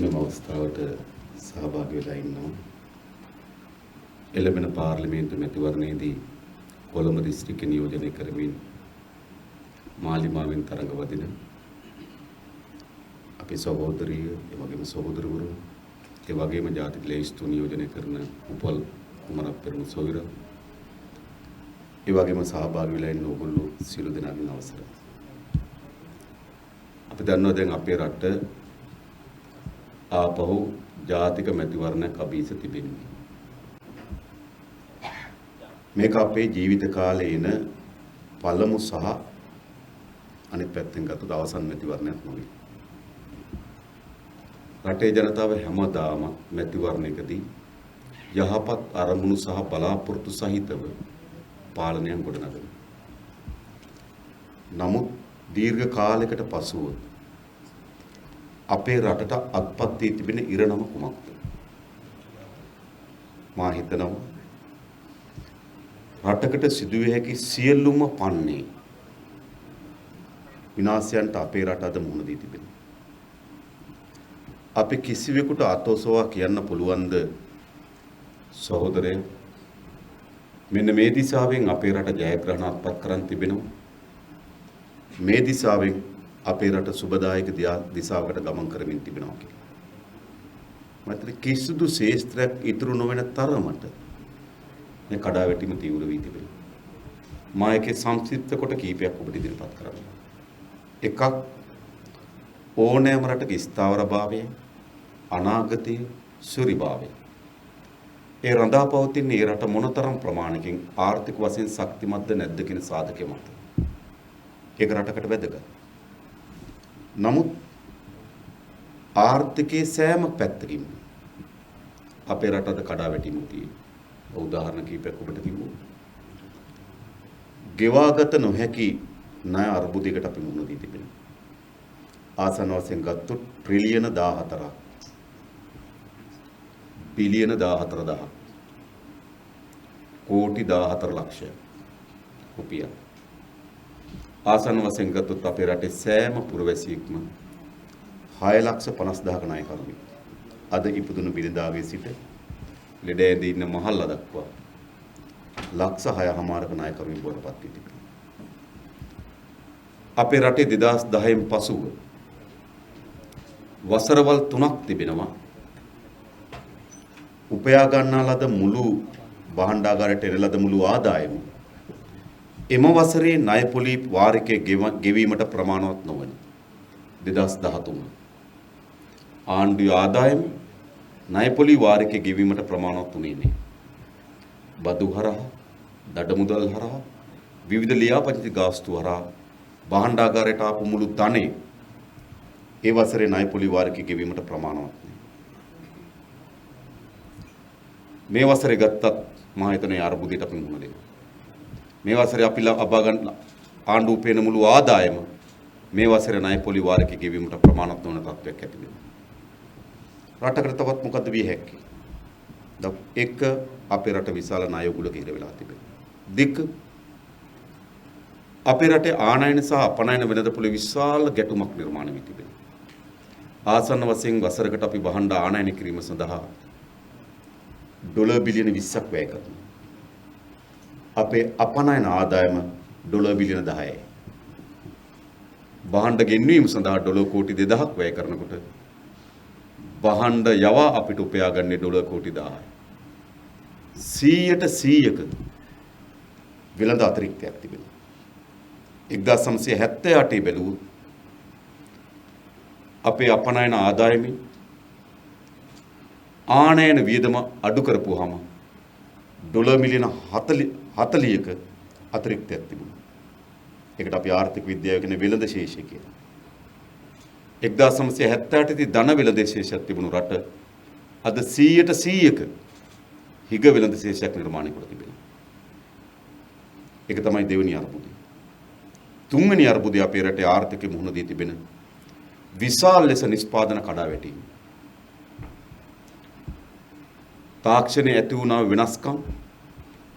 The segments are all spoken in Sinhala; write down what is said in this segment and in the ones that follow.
මෙම අවස්ථාවට සහභාගී වෙලා ඉන්නවා. එළඹෙන පාර්ලිමේන්තු මැතිවරණයේදී කොළඹ දිස්ත්‍රික්ක නියෝජනය කරමින් මාලිමාවෙන් තරඟ වදින අපේ සහෝදරිය, ඒ වගේම සහෝදරවරු, ඒ වගේම ජාතික ලේස්තු නියෝජනය කරන උපල් කුමරක් පෙරමු සොයුර, ඒ වගේම සහභාගී වෙලා ඉන්න ඕගොල්ලෝ සියලු දෙනාගෙන් අවසරයි. අපි දන්නවා දැන් අපේ රට ආපහු ජාතික මැතිවරණයක් අභීස තිබෙන්නේ. මේක අපේ ජීවිත කාලේ එන පළමු සහ අනිත් පැත්තෙන් ගත්තොත් අවසන් මැතිවරණයක් නෙවෙයි. රටේ ජනතාව හැමදාම මැතිවරණයකදී යහපත් අරමුණු සහ බලාපොරොත්තු සහිතව පාලනයක් ගොඩනගනවා. නමුත් දීර්ඝ කාලයකට පසුව අපේ රටට අත්පත් වී තිබෙන ඉරණම කුමක්ද? මා හිතනවා රටකට සිදුවිය හැකි සියලුම පන්නේ විනාශයන්ට අපේ රට අද මුහුණ දී තිබෙනවා. අපි කිසිවෙකුට අතෝසවා කියන්න පුළුවන්ද සහෝදරය මෙන්න මේ දිශාවෙන් අපේ රට ජයග්‍රහණ අත්පත් කරන් තිබෙනවා. මේ දිශාවෙන් අපේ රට සුබදායක දිශාවකට ගමන් කරමින් තිබෙනවා කියලා. මතක කිසිදු ශේෂ්ත්‍රයක් ඉතුරු නොවන තරමට මේ කඩාවැටීම තීව්‍ර වී තිබෙනවා. මා එකේ සංක්ෂිප්ත කොට කීපයක් ඔබට ඉදිරිපත් කරන්න. එකක් ඕනෑම රටක ස්ථාවරභාවය, අනාගතය, සුරිභාවය. ඒ රඳා පවතින ඒ රට මොනතරම් ප්‍රමාණකින් ආර්ථික වශයෙන් ශක්තිමත්ද නැද්ද කියන සාධකය මත. ඒක රටකට වැදගත්. නමුත් ආර්ථිකයේ සෑම පැත්තකින්ම අපේ රට අද කඩාවැටීම තියෙනවා. උදාහරණ කිහිපයක් ඔබට කිව්වොත් ගෙවාගත නොහැකි ණය අර්බුදයකට අපි මුහුණ දී තිබෙනවා. ආසන්න වශයෙන් ගත්තොත් ට්‍රිලියන 14ක් බිලියන 14000 කෝටි 14 ලක්ෂය රුපියල්. ආසන්න වශයෙන් ගත්තොත් අපේ රටේ සෑම පුරවැසියෙක්ම 6,50,000ක ණයකරුවෙක්. අද ඉපදුණු බිරිඳාගේ සිට ලෙඩ ඇඳී ඉන්න මහල්ලා දක්වා 6,00,000ක ණයකරුවෙක් බවට පත් වී තිබෙනවා. අපේ රටේ 2010න් පසුව වසරවල් 3ක් තිබෙනවා උපයා ගන්නා ලද මුළු භාණ්ඩාගාරයට එන ලද මුළු ආදායම එම වසරේ ණය පොලි වාරිකයේ ගෙවීමට ප්‍රමාණවත් නොවන 2013 ආණ්ඩුවේ ආදායම ණය පොලි වාරිකයේ ගෙවීමට ප්‍රමාණවත් වුණේ නැහැ. බදු හරහා, දඩ මුදල් හරහා, විවිධ ලියාපදිංචි ගාස්තු හරහා භාණ්ඩාගාරයට ආපු මුළු ධනෙ ඒ වසරේ ණය පොලි වාරිකයේ ගෙවීමට ප්‍රමාණවත් නැහැ. මේ වසරේ ගත්තත් මා හිතන්නේ අර්බුදයට අපි මුහුණ දෙනවා. මේ වසරේ අපි ලබා ගන්න ආණ්ඩුව පේන මුළු ආදායම මේ වසරේ ණය පොලි වාරිකයේ ගෙවීමට ප්‍රමාණවත් නොවන තත්ත්වයක් ඇති වෙනවා. රටකට තවත් මොකද්ද විය හැක්කේ? එක අපේ රට විශාල ණය උගුලක ඉර වෙලා තිබෙනවා. දෙක අපේ රටේ ආනයන සහ අපනයන වෙළඳපොලේ විශාල ගැටුමක් නිර්මාණය වී තිබෙනවා. ආසන්න වශයෙන් වසරකට අපි භාණ්ඩ ආනයන කිරීම සඳහා ඩොලර් බිලියන 20ක් වැය කරනවා. අපේ අපනයන ආදායම ඩොලර් බිලියන 10යි. භාණ්ඩ ගෙන්වීම සඳහා ඩොලර් කෝටි 2000ක් වැය කරනකොට භාණ්ඩ යවා අපිට උපයා ගන්නේ ඩොලර් කෝටි 1000යි. 100%ක වෙළඳ අතිරික්තයක් තිබෙනවා. 1978 බැලුවොත් අපේ අපනයන ආදායමෙන් ආනයන වියදම අඩු කරපුවාම ඩොලර් මිලියන 40ක අතිරික්තයක් තිබුණා. ඒකට අපි ආර්ථික විද්‍යාව කියන වෙළඳ ශේෂය කියනවා. 1978 දී ධන වෙළඳ ශේෂයක් තිබුණු රට අද 100%ක හිග වෙළඳ ශේෂයක් නිර්මාණය කර තිබෙනවා. ඒක තමයි දෙවෙනි අර්බුදය. තුන්වෙනි අර්බුදය අපේ රටේ ආර්ථිකය මුහුණ දී තිබෙන විශාල ලෙස නිෂ්පාදන කඩාවැටීම. තාක්ෂණයේ ඇති වුණා වෙනස්කම්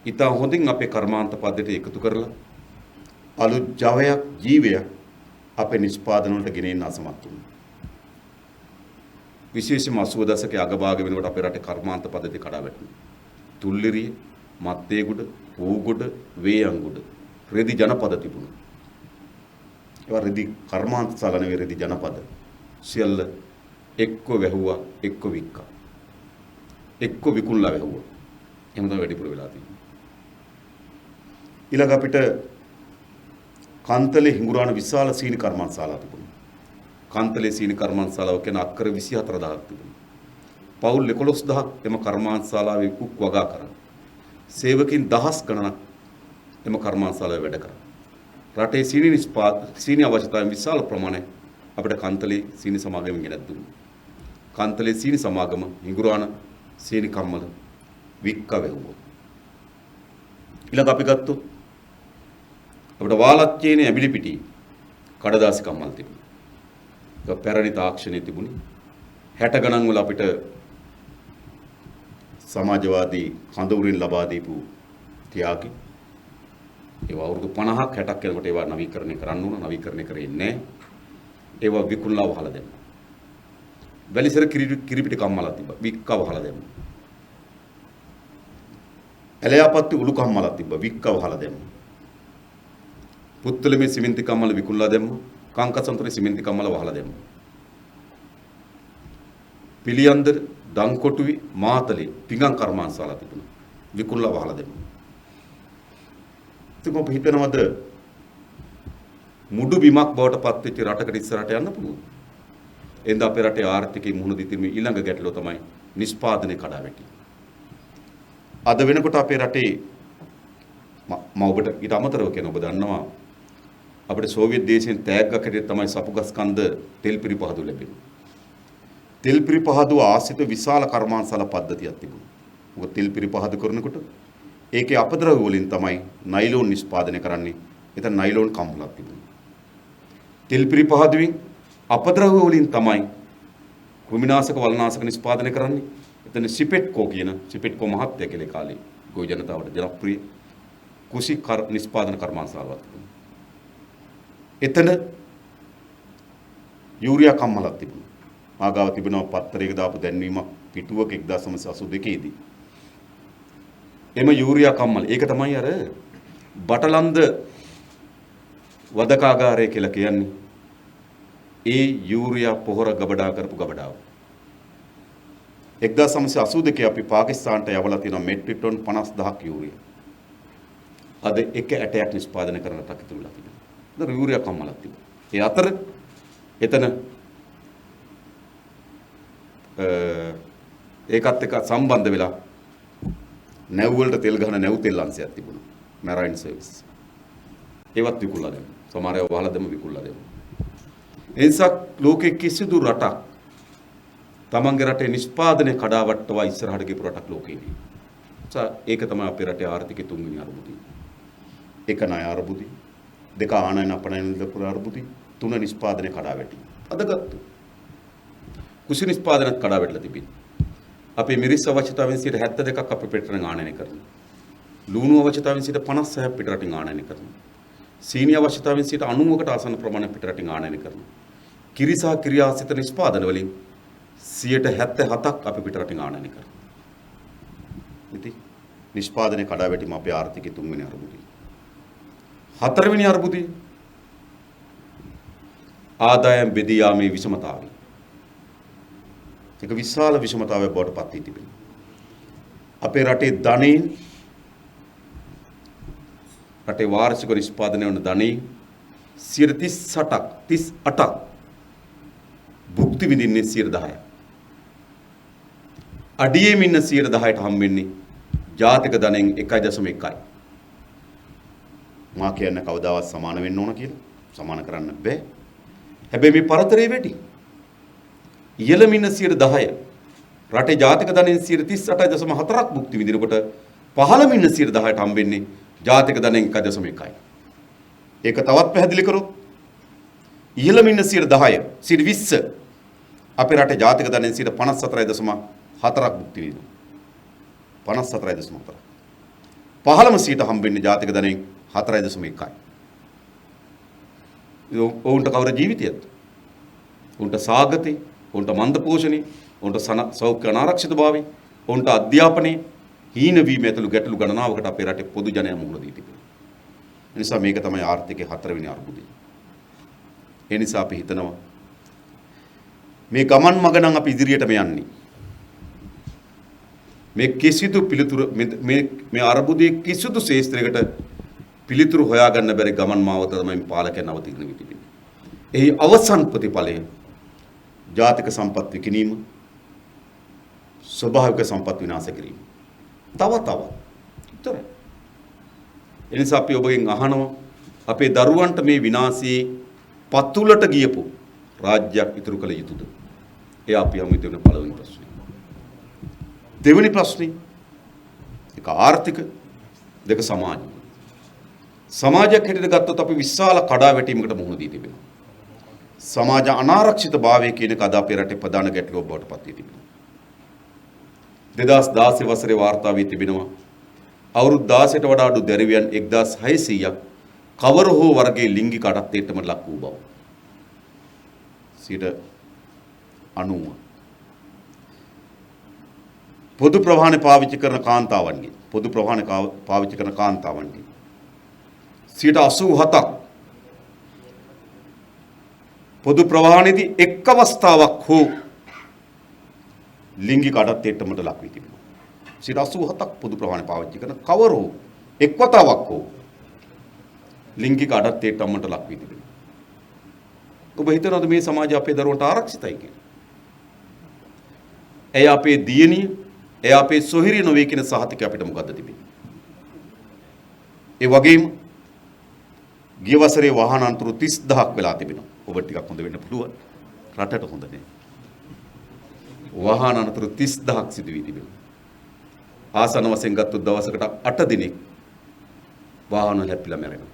ඉතා හොඳින් අපේ කර්මාන්ත පද්ධතියට එකතු කරලා අලුත් ජීවයක් අපේ නිෂ්පාදන වලට ගෙනෙන්න අසමත් වුණා. විශේෂයෙන්ම 80 දශකයේ අගභාග වෙනකොට අපේ රටේ කර්මාන්ත පද්ධතිය කඩා වැටුණා. තුල්ලිරිය, මත්තේගොඩ, ඌගොඩ, වේයන්ගොඩ රෙදි ජනපද තිබුණා. ඒවා රෙදි කර්මාන්ත ශාලා නෙවෙයි රෙදි ජනපද. සියල්ල එක්ක වැහුවා, එක්ක වික්කා. එක්ක විකුණලා වැහුවා. එහෙම තමයි වැඩිපුර වෙලා තියෙන්නේ. ඊළඟ අපිට කන්තලේ හිඟුරාන විශාල සීනි කර්මාන්ත ශාලා තිබුණා. කන්තලේ සීනි කර්මාන්ත ශාලාව කියන අක්කර 24000ක් තිබුණා. පවුල් 11000ක් එම කර්මාන්ත ශාලාවේ කුක් වගා කරා. සේවකින් දහස් ගණනක් එම කර්මාන්ත ශාලාවේ වැඩ කරා. රටේ සීනි අවශ්‍යතාවයන් විශාල ප්‍රමාණයක් අපිට කන්තලේ සීනි සමාගමෙන් ගෙනත් දුන්නා. කන්තලේ සීනි සමාගම හිඟුරාන සීනි කම්මල වික්ක වැහුවා. ඊළඟ අපි ගත්තොත් අපිට වාලච්චේනේ ඇඹිලි පිටි කඩදාසි කම්මල් තිබුණා. ඒක පැරණි තාක්ෂණයේ තිබුණේ 60 ගණන් වල අපිට සමාජවාදී කඳවුරින් ලබා දීපු ත්‍යාගي ඒවා අවුරුදු 50ක් 60ක් යනකොට ඒවා නවීකරණය කරන්න ඕන. නවීකරණය කරේ නැහැ. ඒවා විකුණලා වහලා දැම්මා. වැලිසර කිරිපිටි කම්මලක් තිබ්බා. වික්කව වහලා දැම්මා. ඇලයාපත්ති උළු කම්මලක් තිබ්බා. වික්කව වහලා දැම්මා. පුත්තලමේ සිමෙන්ති කම්මල විකුණලා දැම්මා. කාංකසන්තරේ සිමෙන්ති කම්මල වහලා දැම්මා. පිළියන්දර, දන්කොටුවේ, මාතලේ පිඟන් කර්මාන්ත ශාලා තිබුණා. විකුණලා වහලා දැම්මා. ඉතින් ඔබ හිතනවද මුඩු බිමක් බවට පත් වෙච්ච රටකට ඉස්සරහට යන්න පුළුවන්? එඳ අපේ රටේ ආර්ථිකයේ මුහුණ දෙතින ඊළඟ ගැටලුව තමයි නිෂ්පාදනයේ කඩාවැටීම. අද වෙනකොට අපේ රටේ මම ඔබට ඊට අමතරව කියන ඔබ දන්නවා අපිට සෝවියට් දේශයෙන් තෑග්ගක් හැටියට තමයි සපුගස් කන්ද තෙල් පිරිපහදු ලැබෙන්නේ. තෙල් පිරිපහදු ආශ්‍රිත විශාල කර්මාන්තශාලා පද්ධතියක් තිබුණා. මොකද තෙල් පිරිපහදු කරනකොට ඒකේ අපද්‍රව්‍ය වලින් තමයි නයිලෝන් නිෂ්පාදනය කරන්නේ. එතන නයිලෝන් කම්මලක් තිබුණා. තෙල් පිරිපහදුවෙන් අපද්‍රව්‍ය වලින් තමයි කෘමිනාශක වල්නාශක නිෂ්පාදනය කරන්නේ. එතන සිපෙට්කෝ කියන සිපෙට්කෝ මහත්තයා කියලා කාලේ ගොවි ජනතාවට ජනප්‍රිය කුසි නිෂ්පාදන කර්මාන්තශාලාවක් තිබුණා. එතන යූරියා කම්මලක් තිබුණා. ආගාව තිබෙනවා පත්තරයක දාපු දැන්වීමක් පිටුවක 1982 දී. එම යූරියා කම්මල ඒක තමයි අර බටලන්ද වදකාගාරය කියලා කියන්නේ. ඒ යූරියා පොහොර ගබඩා කරපු ගබඩාව. 1982 අපි පාකිස්තානට යවලා තියෙන මෙට්‍රික් ටන් 50000ක් යූරියා. අද එක ඇටයක් නිෂ්පාදනය කරන රටක් ඉතුරුලා තිබෙනවා. ඒතර යූරියා කම්මලක් තිබුණා. ඒ අතර එතන ඒකත් එක්ක සම්බන්ධ වෙලා නැව් වලට තෙල් ගහන නැව් තෙල් අංශයක් තිබුණා. මැරයින් සර්විස්. ඒවත් විකුණලා දැම්මා. සමහර ඒවා වහලා දැම්ම විකුණලා දැම්මා. ඒ නිසා ලෝකෙ කිසිදු රටක් තමන්ගේ රටේ නිෂ්පාදනය කඩාවට්ටවා ඉස්සරහට ගියපු රටක් ලෝකේ නෑ. ඒක තමයි අපේ රටේ ආර්ථිකයේ තුන්වෙනි අර්බුදය. එක ණය අර්බුදය, දෙක ආනයන අපනයන දපුර අර්බුදය, තුන නිෂ්පාදනය කඩාවැටීම. අද ගත්තු. කුසි නිෂ්පාදනයත් කඩාවැටලා තිබෙනවා. අපේ මිරිස් අවශ්‍යතාවෙන් 72ක් අපේ පිටරටින් ආනයනය කරනවා. ලුණු අවශ්‍යතාවෙන් 56ක් පිටරටින් ආනයනය කරනවා. සීනි අවශ්‍යතාවෙන් 90කට ආසන්න ප්‍රමාණයක් පිටරටින් ආනයනය කරනවා. කිරි සහ කිරි ආශ්‍රිත නිෂ්පාදන වලින් 77ක් අපි පිටරටින් ආනයනය කරනවා. ඉතින් නිෂ්පාදනයේ කඩාවැටීම අපේ ආර්ථිකයේ තුන්වෙනි අර්බුදය. හතරවෙනි අර්බුදය ආදායම් බෙදී යාමේ විෂමතාවය. ඒක විශාල විෂමතාවයක් බවට පත් වී තිබෙනවා. අපේ රටේ ධනෙන් රටේ වාර්ෂික නිෂ්පාදනය වන ධනෙන් 38ක් භුක්ති විඳින්නේ 10%. අඩියෙම ඉන්න 10%ට හම්බෙන්නේ ජාතික ධනෙන් 1.1යි. මා කියන්නේ කවදාවත් සමාන වෙන්න ඕන කියලා. සමාන කරන්න බෑ. හැබැයි මේ පරතරය වැඩි. ඉහළම ඉන්න 10% රටේ ජාතික ධනෙන් 38.4ක් භුක්ති විඳිනකොට පහළම ඉන්න 10%ට හම්බෙන්නේ ජාතික ධනෙන් 1.1යි. ඒක තවත් පැහැදිලි කරොත් ඉහළම ඉන්න 10% 20 අපේ රටේ ජාතික ධනෙන් 54.4ක් භුක්ති විඳිනවා. 54.4. පහළම සීට හම්බෙන්නේ ජාතික ධනෙන් 4.1යි. ඔවුන්ට කවර ජීවිතයක්ද? උන්ට සාගතේ ඔවුන්ට මන්ද පෝෂණය, ඔවුන්ට සෞඛ්‍ය අනාරක්ෂිතභාවය, ඔවුන්ට අධ්‍යාපනයේ හීන වීම ඇතුළු ගැටලු ගණනාවකට අපේ රටේ පොදු ජනයා මුහුණ දී තිබෙනවා. ඒ නිසා මේක තමයි ආර්ථිකයේ හතරවෙනි අර්බුදය. ඒ නිසා අපි හිතනවා මේ ගමන් මග නම් අපි ඉදිරියටම යන්නේ. මේ කිසිදු පිළිතුරු මේ අර්බුදයේ කිසිදු ශේෂ්ත්‍රයකට පිළිතුරු හොයාගන්න බැරි ගමන් මාවත තමයි පාලකයන් අවතීර්ණ වී තිබෙන්නේ. එහි අවසන් ප්‍රතිඵලය ජාතික සම්පත් විකිණීම, ස්වභාවික සම්පත් විනාශ කිරීම. තව විතරයි. එනිසා අපි ඔබගෙන් අහනවා අපේ දරුවන්ට මේ විනාශයේ පතුලට ගියපු රාජ්‍යයක් ඉතුරු කළ යුතුද? එය අපි යමු දෙවෙනි පළවෙනි ප්‍රශ්නේ. දෙවෙනි ප්‍රශ්නේ එක ආර්ථික, දෙක සමාජ. සමාජයක් හැටියට ගත්තොත් අපි විශාල කඩාවැටීමකට මුහුණ දී තිබෙනවා. සමාජ අනාරක්ෂිතභාවය කියන එක අද අපේ රටේ ප්‍රධාන ගැටලුවක් බවට පත් වී තිබෙනවා. 2016 වසරේ වාර්තා වී තිබෙනවා අවුරුදු 16ට වඩා අඩු දැරිවියන් 1600ක් කවර හෝ වර්ගයේ ලිංගික අඩත්වයටම ලක් වූ බව. 90% පොදු ප්‍රවාහන පාවිච්චි කරන කාන්තාවන්ගේ 87% පොදු ප්‍රවාහනයේදී එක් අවස්ථාවක් හෝ ලිංගික අඩත්වයටම ලක් වී තිබෙනවා. 87% පොදු ප්‍රවාහන පාවිච්චි කරන කවර හෝ එක් වතාවක් හෝ ලිංගික අඩත්වයටම ලක් වී තිබෙනවා. ඔබ හිතනවද මේ සමාජය අපේ දරුවන්ට ආරක්ෂිතයි කියලා? එය අපේ දියණිය, එය අපේ සොහිරිය නොවේ කියන සහතිකය අපිට මොකද්ද තිබෙන්නේ? ඒ වගේම ගිය වසරේ වාහන අනතුරු 30000ක් වෙලා තිබෙනවා. ඔබ ටිකක් හොඳ වෙන්න පුළුවන්. රටට හොඳ නෑ. වාහන අනතුරු 30000ක් සිදු වී තිබෙනවා. ආසන වශයෙන් ගත්තොත් දවසකට 8 දිනක් වාහන හැප්පිලා මැරෙනවා.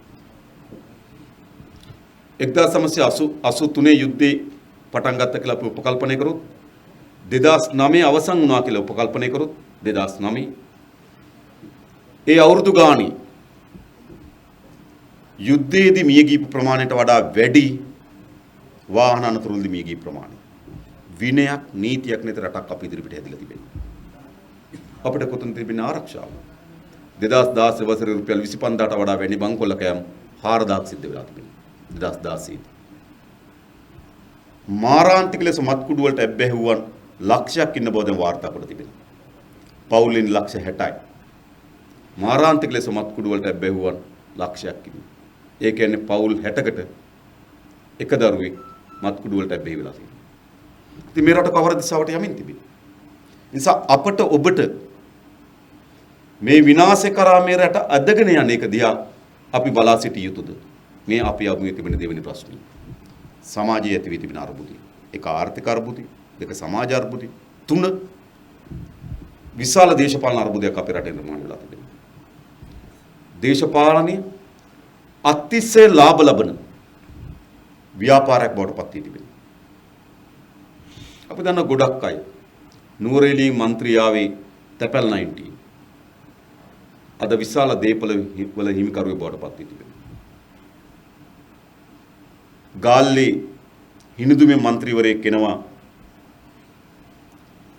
1983 යුද්ධේ පටන් ගත්ත කියලා අපි උපකල්පනය කරොත් 2009 අවසන් වුණා කියලා උපකල්පනය කරොත් 2009 ඒ අවුරුදු ගානේ යුද්ධයේදී මිය ගිය ප්‍රමාණයට වඩා වැඩි වාහන අනතුරුවලදී මිය ගිය ප්‍රමාණය. විනයක් නීතියක් නැති රටක් අපි ඉදිරියට හැදිලා තිබෙනවා. අපිට කොතනද තිබෙන ආරක්ෂාව? 2016 වසරේ රුපියල් 25000ට වඩා වැඩි බංකොල්ල කෑම 4000ක් සිද්ධ වෙලා තිබෙනවා. 2016 මාරාන්තික ලෙස මත්කුඩු වලට ඇබ්බැහිවන් ලක්ෂයක් ඉන්න බව දැන් වාර්තා කොට තිබෙනවා. පවුලින් ලක්ෂ 60යි. මාරාන්තික ලෙස මත්කුඩු වලට ඇබ්බැහිවන් ලක්ෂයක් ඉන්නවා. ඒ කියන්නේ පවුල් 60කට එක දරුවෙක් මත්කුඩු වලට ඇබ්බැහි වෙලා තියෙනවා. ඉතින් මේ රට කවර දිශාවට යමින් තිබෙන්නේ? නිසා අපට ඔබට මේ විනාශය කරා මේ රට අදගෙන යන එක දිහා අපි බලා සිටිය යුතුද? මේ අපි යමුවේ තිබෙන දෙවෙනි ප්‍රශ්නය. සමාජයේ ඇති වී තිබෙන අර්බුදය. එක ආර්ථික අර්බුදය, දෙක සමාජ අර්බුදය, තුන විශාල දේශපාලන අර්බුදයක් අපේ රටේ නිර්මාණය වෙලා තිබෙනවා. දේශපාලනය අතිශය ලාභ ලබන ව්‍යාපාරයක් බවට පත් වී තිබෙනවා. අපි දන්න ගොඩක් අය නුවරඑළියේ മന്ത്രിයාවේ තැපැල් 19 අද විශාල දේපල වල හිමිකරුවෙක් බවට පත් වී තිබෙනවා. ගාල්ලේ හිනිදුමේ മന്ത്രിවරයෙක් එනවා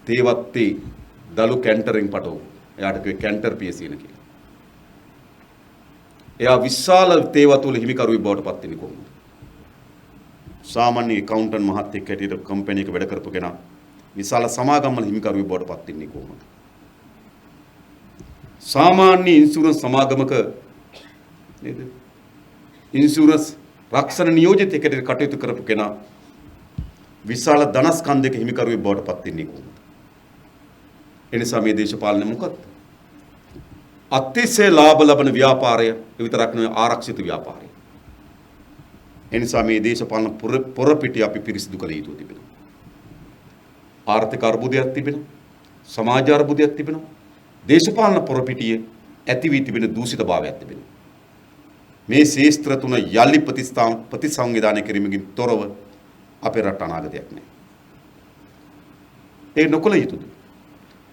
තේවත්තේ දලු කැන්ටරින් පටව. එයාට කිව්වේ කැන්ටර් පියසීන කියලා. එයා විශාල තේවතු වල හිමිකරුවෙක් බවට පත් වෙන්නේ කොහොමද? සාමාන්‍ය ඇකවුන්ටන්ට් මහත්තයෙක් හැටියට කම්පැනි එක වැඩ කරපු කෙනා විශාල සමාගම් වල හිමිකරුවෙක් බවට පත් වෙන්නේ කොහොමද? සාමාන්‍ය ඉන්ෂුරන්ස් සමාගමක නේද? ඉන්ෂුරන්ස් රක්ෂණ නියෝජිතයෙක් හැටියට කටයුතු කරපු කෙනා විශාල ධනස්කන්ධයක හිමිකරුවෙක් බවට පත් වෙන්නේ කොහොමද? එනිසා මේ දේශපාලනය මොකක්ද? අතිශය ලාභ ලබන ව්‍යාපාරය විතරක් නෙවෙයි ආරක්ෂිත ව්‍යාපාරය. එනිසා මේ දේශපාලන පොරපිටිය අපි පිරිසිදු කළ යුතු තිබෙනවා. ආර්ථික අර්බුදයක් තිබෙනවා. සමාජ අර්බුදයක් තිබෙනවා. දේශපාලන පොරපිටියේ ඇති වී තිබෙන දූෂිතභාවයක් තිබෙනවා. මේ ශේෂ්ත්‍ර තුන යලි ප්‍රතිසංවිධානය කිරීමකින් තොරව අපේ රට අනාගතයක් නැහැ. ඒ නොකළ යුතුද?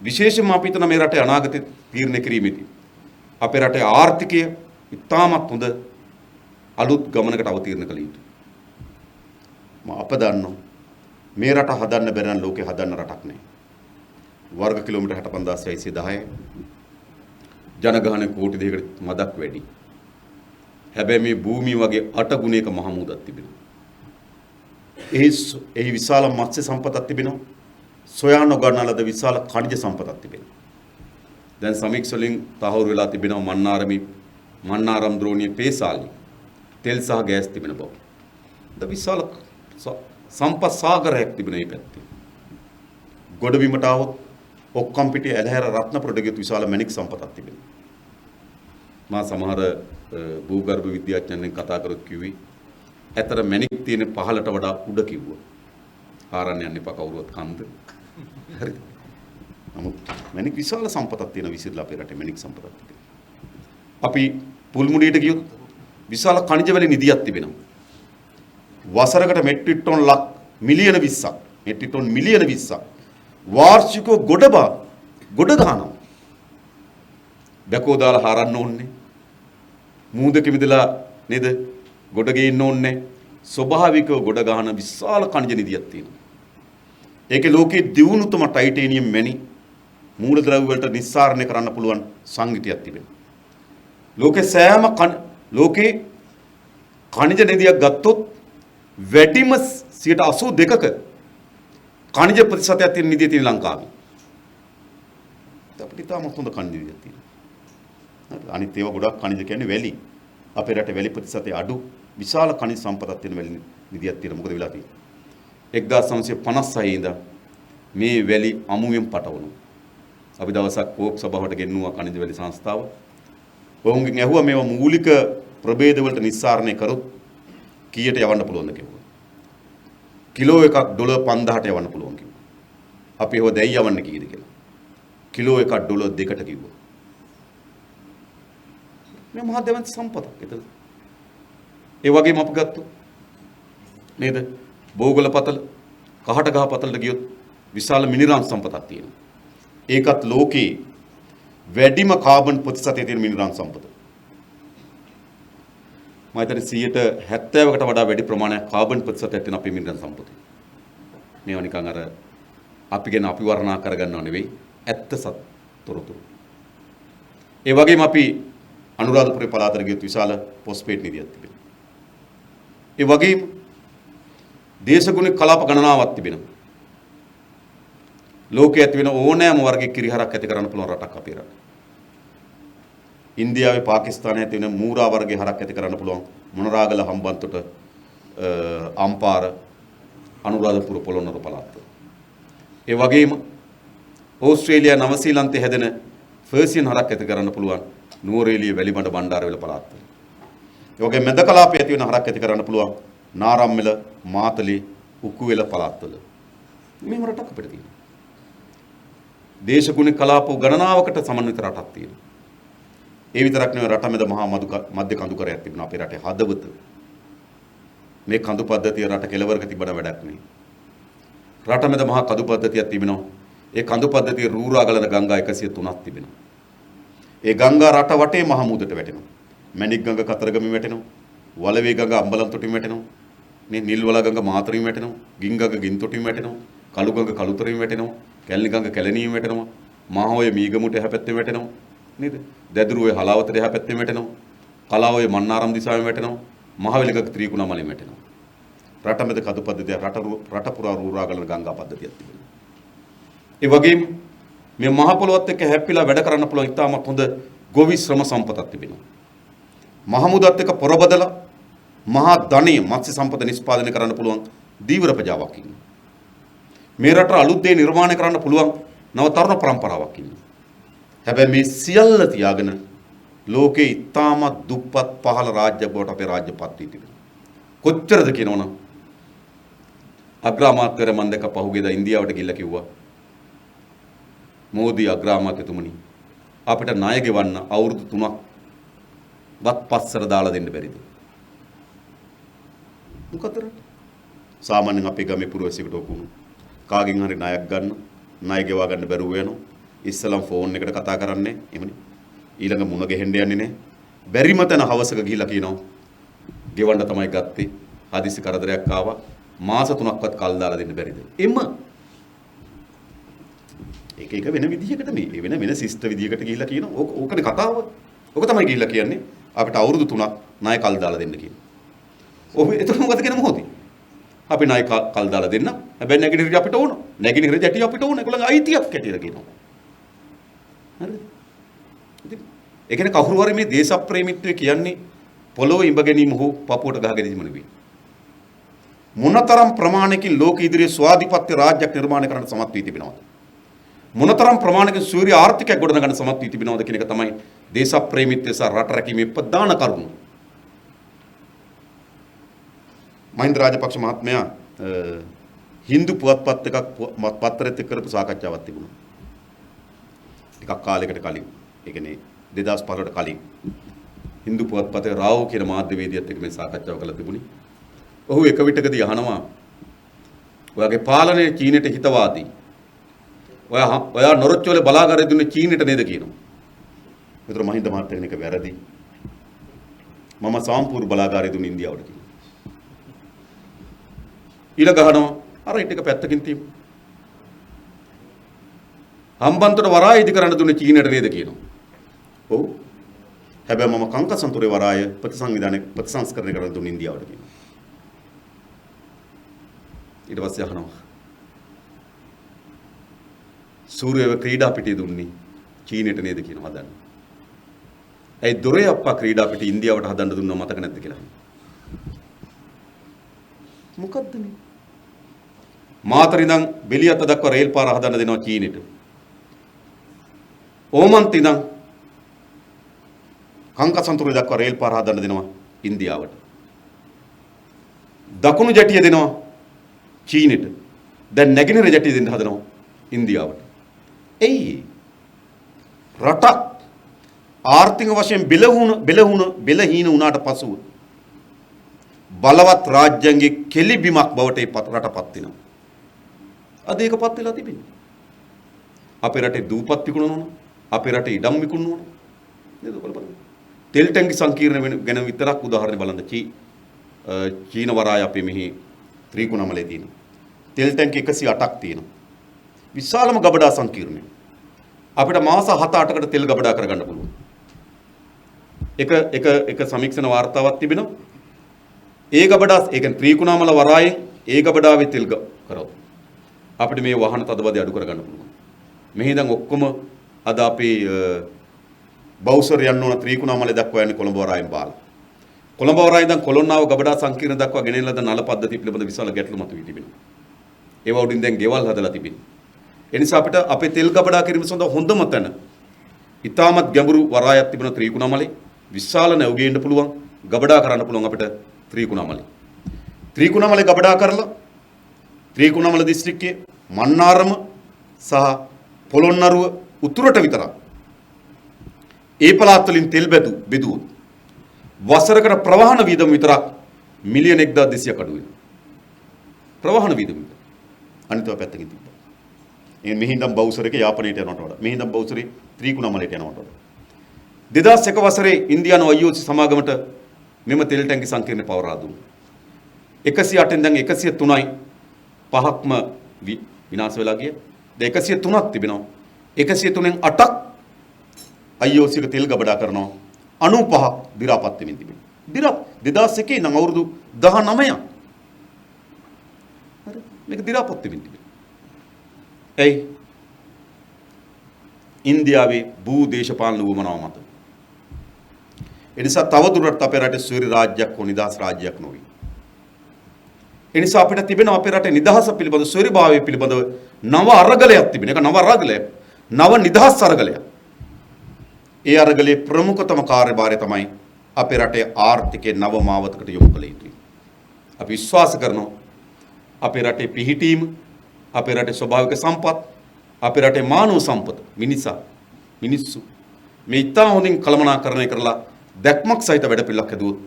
විශේෂයෙන්ම අපි හිතන මේ රටේ අනාගතය තීරණය කිරීමේදී අපේ රටේ ආර්ථිකය ඉතාමත් හොඳ අලුත් ගමනකට අවතීර්ණ කළ යුතුයි. අප දන්නවා මේ රට හදන්න බැරි නම් ලෝකේ හදන්න රටක් නැහැ. වර්ග කිලෝමීටර් 65610 ජනගහනය කෝටි 2කට මදක් වැඩි. හැබැයි මේ භූමිය වගේ 8 ගුණයක මහ මුහුදක් තිබෙනවා. එහි විශාල මත්ස්‍ය සම්පතක් තිබෙනවා. සොයා නොගන්නා ලද විශාල ඛනිජ සම්පතක් තිබෙනවා. දැන් සමීක්ෂ වලින් තහවුරු වෙලා තිබෙනවා මන්නාරම් ද්‍රෝණියේ පේසාලි තෙල් සහ ගෑස් තිබෙන බව. ද විශාල සම්පත් සාගරයක් තිබෙන මේ පැත්තේ. ගොඩබිමට આવොත් ඔක්කොම් පිටේ ඇලහැර රත්නපුරට ගියොත් විශාල මැණික් සම්පතක් තිබෙනවා. මා සමහර භූගර්භ විද්‍යාඥයන්ගෙන් කතා කරොත් කිව්වේ ඇතර මැණික් තියෙන පහළට වඩා උඩ කිව්වා. ආරන්න යන්න එපා කවුරුවත් කන්ද. හරිද? නමුත් මැණික් විශාල සම්පතක් තියෙන විසිරලා අපේ රටේ මැණික් සම්පතක් තිබෙනවා. අපි පුල්මුඩියට ගියොත් විශාල ඛනිජ වල නිදියක් තිබෙනවා. වසරකට මෙට්‍රික් ටොන් මිලියන 20ක් මෙට්‍රික් ටොන් මිලියන 20ක් වාර්ෂිකව ගොඩ ගන්නවා. බැකෝ දාලා හරන්න ඕනේ. මූදක මිදලා නේද? ගොඩ ගේන්න ඕනේ. ස්වභාවිකව ගොඩ ගන්න විශාල ඛනිජ නිදියක් තියෙනවා. ඒකේ ලෝකයේ දියුණුතම ටයිටේනියම් මැණි මූලද්‍රව්‍ය වලට නිස්සාරණය කරන්න පුළුවන් සංගිතියක් තිබෙනවා. ලෝකේ ඛනිජ නිදියක් ගත්තොත් වැඩිම 82%ක ඛනිජ ප්‍රතිශතයක් තියෙන නිදිය තියෙන ලංකාවේ. අපිට තාම හොඳ ඛනිජ නිදියක් තියෙනවා. අනිත් ඒවා ගොඩක් ඛනිජ කියන්නේ වැලි. අපේ රටේ වැලි ප්‍රතිශතය අඩු. විශාල ඛනිජ සම්පතක් තියෙන වැලි නිදියක් තියෙනවා. මොකද වෙලා තියෙන්නේ? 1956 ඉඳන් මේ වැලි අමුයෙන් පටවනවා. අපි දවසක් කෝක් සභාවට ගෙන්නුවා ඛනිජ වැලි සංස්ථාව. ඔවුන්ගෙන් ඇහුවා මේවා මූලික ප්‍රභේද වලට නිස්සාරණය කරොත් කීයට යවන්න පුළුවන්ද කිව්වා. කිලෝ එකක් ඩොලර් 5000ට යවන්න පුළුවන් කිව්වා. අපි ඒව දැන් යවන්න කීයද කියලා. කිලෝ එකක් ඩොලර් 2කට කිව්වා. මේ මහා දෙවන්ත සම්පතක් ඒතද. ඒ වගේම අපි ගත්තොත් නේද? බෝගල පතල, කහට ගහ පතලට ගියොත් විශාල මිනිරාම් සම්පතක් තියෙනවා. ඒකත් ලෝකේ වැඩිම කාබන් ප්‍රතිශතය තියෙන මිනිරාම් සම්පත. මම හිතන්නේ 70%කට වඩා වැඩි ප්‍රමාණයක් කාබන් ප්‍රතිශතයක් තියෙන අපේ මිනිරාම් සම්පතේ. මේවා නිකන් අර අපි ගැන අපි වර්ණනා කරගන්නව නෙවෙයි ඇත්ත තොරතුරු. ඒ වගේම අපි අනුරාධපුරේ පළාතට ගියොත් විශාල ෆොස්ෆේට් නිදියක් තිබෙනවා. ඒ වගේම දේශගුණික කලාප ගණනාවක් තිබෙනවා. ලෝකයේ ඇති වෙන ඕනෑම වර්ගයක කිරිහරක් ඇති කරන්න පුළුවන් රටක් අපේ රට. ඉන්දියාවේ පාකිස්තානයේ ඇති වෙන මූරා වර්ගයේ හරක් ඇති කරන්න පුළුවන් මොනරාගල හම්බන්තොට අම්පාර අනුරාධපුර පොළොන්නරු පළාත. ඒ වගේම ඕස්ට්‍රේලියා නවසීලන්තයේ හැදෙන ෆර්සියන් හරක් ඇති කරන්න පුළුවන් නුවරඑළිය වැලිමඩ බණ්ඩාරවැල පළාත් වල. ඒ වගේම මැද කලාපයේ ඇති වෙන හරක් ඇති කරන්න පුළුවන් නාරම්මෙල මාතලේ උකුවෙල පළාත් වල. මේව රටක් අපිට තියෙනවා. දේශගුණික කලාප ගණනාවකට සමන්විත රටක් තියෙනවා. ඒ විතරක් නෙවෙයි රට මැද මහා මධ්‍ය කඳුකරයක් තිබුණා අපේ රටේ හදවත. මේ කඳු පද්ධතිය රට කෙළවරක තිබුණ වැඩක් නෙවෙයි. රට මැද මහා කඳු පද්ධතියක් තිබෙනවා. ඒ කඳු පද්ධතිය රූරා ගලන ගංගා 103ක් තිබෙනවා. ඒ ගංගා රට වටේ මහ මුහුදට වැටෙනවා. මැණික් ගඟ කතරගම වැටෙනවා. වලවේ ගඟ අම්බලන්තොටින් වැටෙනවා. මේ නිල්වල ගඟ මාතරින් වැටෙනවා. ගින් ගඟ ගින්තොටින් වැටෙනවා. කළු ගඟ කළුතරින් වැටෙනවා. කැලණි ගඟ කැලණියෙන් වැටෙනවා. මහෝය මීගමුට එහා පැත්තෙන් වැටෙනවා. නේද? දැදුරුවේ හලාවතට එහා පැත්තෙන් වැටෙනවා. කලාවෝය මන්නාරම් දිසාවෙන් වැටෙනවා. මහවැලි ගඟ ත්‍රිකුණාමලෙන් වැටෙනවා. රට මැද කඳු පද්ධතිය රට පුරා රූරා ගලන ගංගා පද්ධතියක් තිබෙනවා. ඒ වගේම මේ මහ පොළොවත් එක්ක හැප්පිලා වැඩ කරන්න පුළුවන් ඉතාමත් හොඳ ගොවි ශ්‍රම සම්පතක් තිබෙනවා. මහමුදත් එක්ක පොරබදලා මහා ධනෙ මත්ස්‍ය සම්පත නිෂ්පාදනය කරන්න පුළුවන් දීවර ප්‍රජාවක් ඉන්නවා. මේ රට අලුත් දේ නිර්මාණය කරන්න පුළුවන් නව තරුණ પરම්පරාවක් ඉන්නවා. හැබැයි මේ සියල්ල තියාගෙන ලෝකේ ඉතාමත් දුප්පත් පහළ රාජ්‍ය බවට අපේ රාජ්‍යපත් වී තිබෙනවා. කොච්චරද කියනවනම් අග්‍රාමාත්‍යවරයා මම දැක්ක පහුගියදා ඉන්දියාවට ගිහිල්ලා කිව්වා මෝදි අග්‍රාමාත්‍යතුමනි අපිට ණය ගෙවන්න අවුරුදු 3ක් වත් පස්සර දාලා දෙන්න බැරිද? මොකද සාමාන්‍යයෙන් අපේ ගමේ පුරවැසියෙකුට ඔකුණු කාගෙන් හරි ණයක් ගන්න ණය ගෙවා ගන්න බැරුව වෙනවා. ඉස්සලම් ෆෝන් එකට කතා කරන්නේ එමනේ. ඊළඟ මුණ ගැහෙන්න යන්නේ නැහැ. බැරිම තැන හවසක ගිහිල්ලා කියනවා ගෙවන්න තමයි ගත්තේ. හදිසි කරදරයක් ආවා. මාස 3ක්වත් කල් දාලා දෙන්න බැරිද? එක වෙන විදිහකට මේ වෙන ශිෂ්ට විදිහකට ගිහිල්ලා කියනවා. ඕකනේ කතාව. ඕක තමයි ගිහිල්ලා කියන්නේ අපිට අවුරුදු 3ක් ණය කල් දාලා දෙන්න කියන. ඔබ එතකොට මොකද කියන මොහොතේ? අපි ණය කල් දාලා දෙන්න. හැබැයි නැගිනහිර අපිට ඕන. නැගිනහිර ජැටිය අපිට ඕන. ඒගොල්ලන්ගේ අයිතියක් හැටියට කියනවා. හරිද? ඉතින් ඒ කියන්නේ කවුරු හරි මේ දේශප්‍රේමීත්වය කියන්නේ පොළොව ඉඹ ගැනීම හෝ පපුවට ගහ ගැනීම නෙවෙයි. මොනතරම් ප්‍රමාණයකින් ලෝක ඉදිරියේ ස්වාධිපත්‍ය රාජ්‍යයක් නිර්මාණය කරන්න සමත් වී තිබෙනවද? මොනතරම් ප්‍රමාණයකින් සූර්ය ආර්ථිකයක් ගොඩනගන්න සමත් වී තිබෙනවද කියන එක තමයි දේශප්‍රේමීත්වය සහ රට රැකීමේ ප්‍රධාන කරුණ. මහින්ද රාජපක්ෂ මහත්මයා හින්දු පුවත්පත් එකක් පත්තරෙත් එක්ක කරපු සාකච්ඡාවක් තිබුණා. ටිකක් කාලයකට කලින්. ඒ කියන්නේ 2015ට කලින් හින්දු පුවත්පතේ රාව් කියන මාධ්‍යවේදියෙක් එක්ක මේ සාකච්ඡාව කළා තිබුණේ. ඔහු එක විටකදී අහනවා ඔයාගේ පාලනයේ චීනෙට හිතවාදී. ඔයා නොරොච්චෝලේ බලාගාරය දුන්නේ චීනෙට නේද කියනවා. ඒතර මහින්ද මහත්තයා කියන එක වැරදි. මම සාම්පූර් බලාගාරය දුන්නේ ඉන්දියාවට කියනවා. ඊළ ගහනවා අර ඊට පැත්තකින් තියමු. හම්බන්තොට වරාය ඉදි කරන්න දුන්නේ චීනට නේද කියනවා. ඔව්. හැබැයි මම කංකසන්තුරේ වරාය ප්‍රතිසංස්කරණය කරන්න දුන්නේ ඉන්දියාවට කියනවා. ඊට පස්සේ අහනවා සූර්යව ක්‍රීඩා පිටිය දුන්නේ චීනට නේද කියනවා හදන්න. ඒ දොරේ අප්පා ක්‍රීඩා පිටිය ඉන්දියාවට හදන්න දුන්නා මතක නැද්ද කියලා. මොකද්ද මේ? මාතර ඉඳන් බෙලියත්ත දක්වා රේල් පාර හදන්න දෙනවා චීනෙට. ඕමන්ත ඉඳන් කංකසන්තුරේ දක්වා රේල් පාර හදන්න දෙනවා ඉන්දියාවට. දකුණු ජැටිය දෙනවා චීනෙට. දැන් නැගෙනහිර ජැටිය දෙන්න හදනවා ඉන්දියාවට. එයි රටක් ආර්ථික වශයෙන් බෙලහීන වුණාට පසුව බලවත් රාජ්‍යංගයේ කෙලිබිමක් බවට රටපත් වෙනවා. අද ඒකපත් වෙලා තිබෙනවා. අපේ රටේ දූපත් විකුණනවා. අපේ රටේ ඉඩම් විකුණනවා. නේද බලන්න. තෙල් ටැංකි සංකීර්ණ ගැන විතරක් උදාහරණ බලන්න. චීන වරාය අපේ මෙහි ත්‍රිකුණාමලේ තියෙනවා. තෙල් ටැංකි 108ක් තියෙනවා. විශාලම ගබඩා සංකීර්ණය. අපිට මාස 7-8කට තෙල් ගබඩා කරගන්න පුළුවන්. එක සමීක්ෂණ වාර්තාවක් තිබෙනවා. ඒ ගබඩා ඒ කියන්නේ ත්‍රිකුණාමල වරායෙන් ඒ ගබඩාවේ තෙල් කරව. අපිට මේ වාහන තදබදේ අඩු කරගන්න පුළුවන්. මෙහි දැන් ඔක්කොම අද අපි බවුසර් යන්න ඕන ත්‍රිකුණාමලේ දක්වා යන්නේ කොළඹ වරායෙන් බාලා. කොළඹ වරායෙන් දැන් කොළොන්නාව ගබඩා සංකීර්ණ දක්වා ගෙනෙන ලද නල පද්ධතිය පිළිබඳ විශාල ගැටලු මතුවී තිබෙනවා. ඒවා උඩින් දැන් ගෙවල් හදලා තිබෙනවා. ඒ නිසා අපිට අපේ තෙල් ගබඩා කිරීම සඳහා හොඳම තැන ඉතාමත් ගැඹුරු වරායක් තිබෙන ත්‍රිකුණාමලේ විශාල නැවුගේන්න පුළුවන් ගබඩා කරන්න පුළුවන් අපිට ත්‍රිකුණාමලේ. ත්‍රිකුණාමලේ ගබඩා කරලා ත්‍රිකුණාමල දිස්ත්‍රික්කයේ මන්නාරම සහ පොළොන්නරුව උතුරට විතරක් ඒ පළාත් වලින් තෙල් බෙදුවොත් වසරකට ප්‍රවාහන වීදම විතරක් මිලියන 1200ක් අඩු වෙනවා. ප්‍රවාහන වීදම. අනිතව පැත්තකින් තිබ්බා. මෙහිඳන් බවුසරේක යාපනයට යනවට වඩා මෙහිඳන් බවුසරේ ත්‍රිකුණාමලයට යනවට වඩා 2001 වසරේ ඉන්දියානු IOC සමාගමට මෙම තෙල් ටැංකි සංකීර්ණ පවරා දුන්නා. 108න් දැන් 103යි 5ක්ම විනාශ වෙලා ගියා. දැන් 103ක් තිබෙනවා. 103න් 8ක් IOC එක තෙල් ගබඩා කරනවා. 95ක් දි รา පත් වෙමින් තිබෙනවා. දි รา 2001 නම් අවුරුදු 19ක්. හරි මේක දි รา පත් වෙමින් තිබෙනවා. ඒ ඉන්දියාවේ භූ දේශපාලන උවමනාව මත. ඒ නිසා තවදුරටත් අපේ රටේ සූර්ය රාජ්‍යයක් හෝ නිදහස් රාජ්‍යයක් නොවේ. ඒ නිසා අපිට තිබෙන අපේ රටේ නිදහස පිළිබඳ සූර්යභාවය පිළිබඳව නව අරගලයක් තිබෙන. ඒක නව අරගලයක්. නව නිදහස් අරගලයක්. ඒ අරගලේ ප්‍රමුඛතම කාර්යභාරය තමයි අපේ රටේ ආර්ථිකයේ නව මාවතකට යොමු කළ යුතුයි. අපි විශ්වාස කරනවා අපේ රටේ පිහිටීම, අපේ රටේ ස්වභාවික සම්පත්, අපේ රටේ මානව සම්පත, මිනිස්සු මේ ඉතා හොඳින් කළමනාකරණය කරලා දැක්මක් සහිත වැඩපිළිවෙලක් හදුවොත්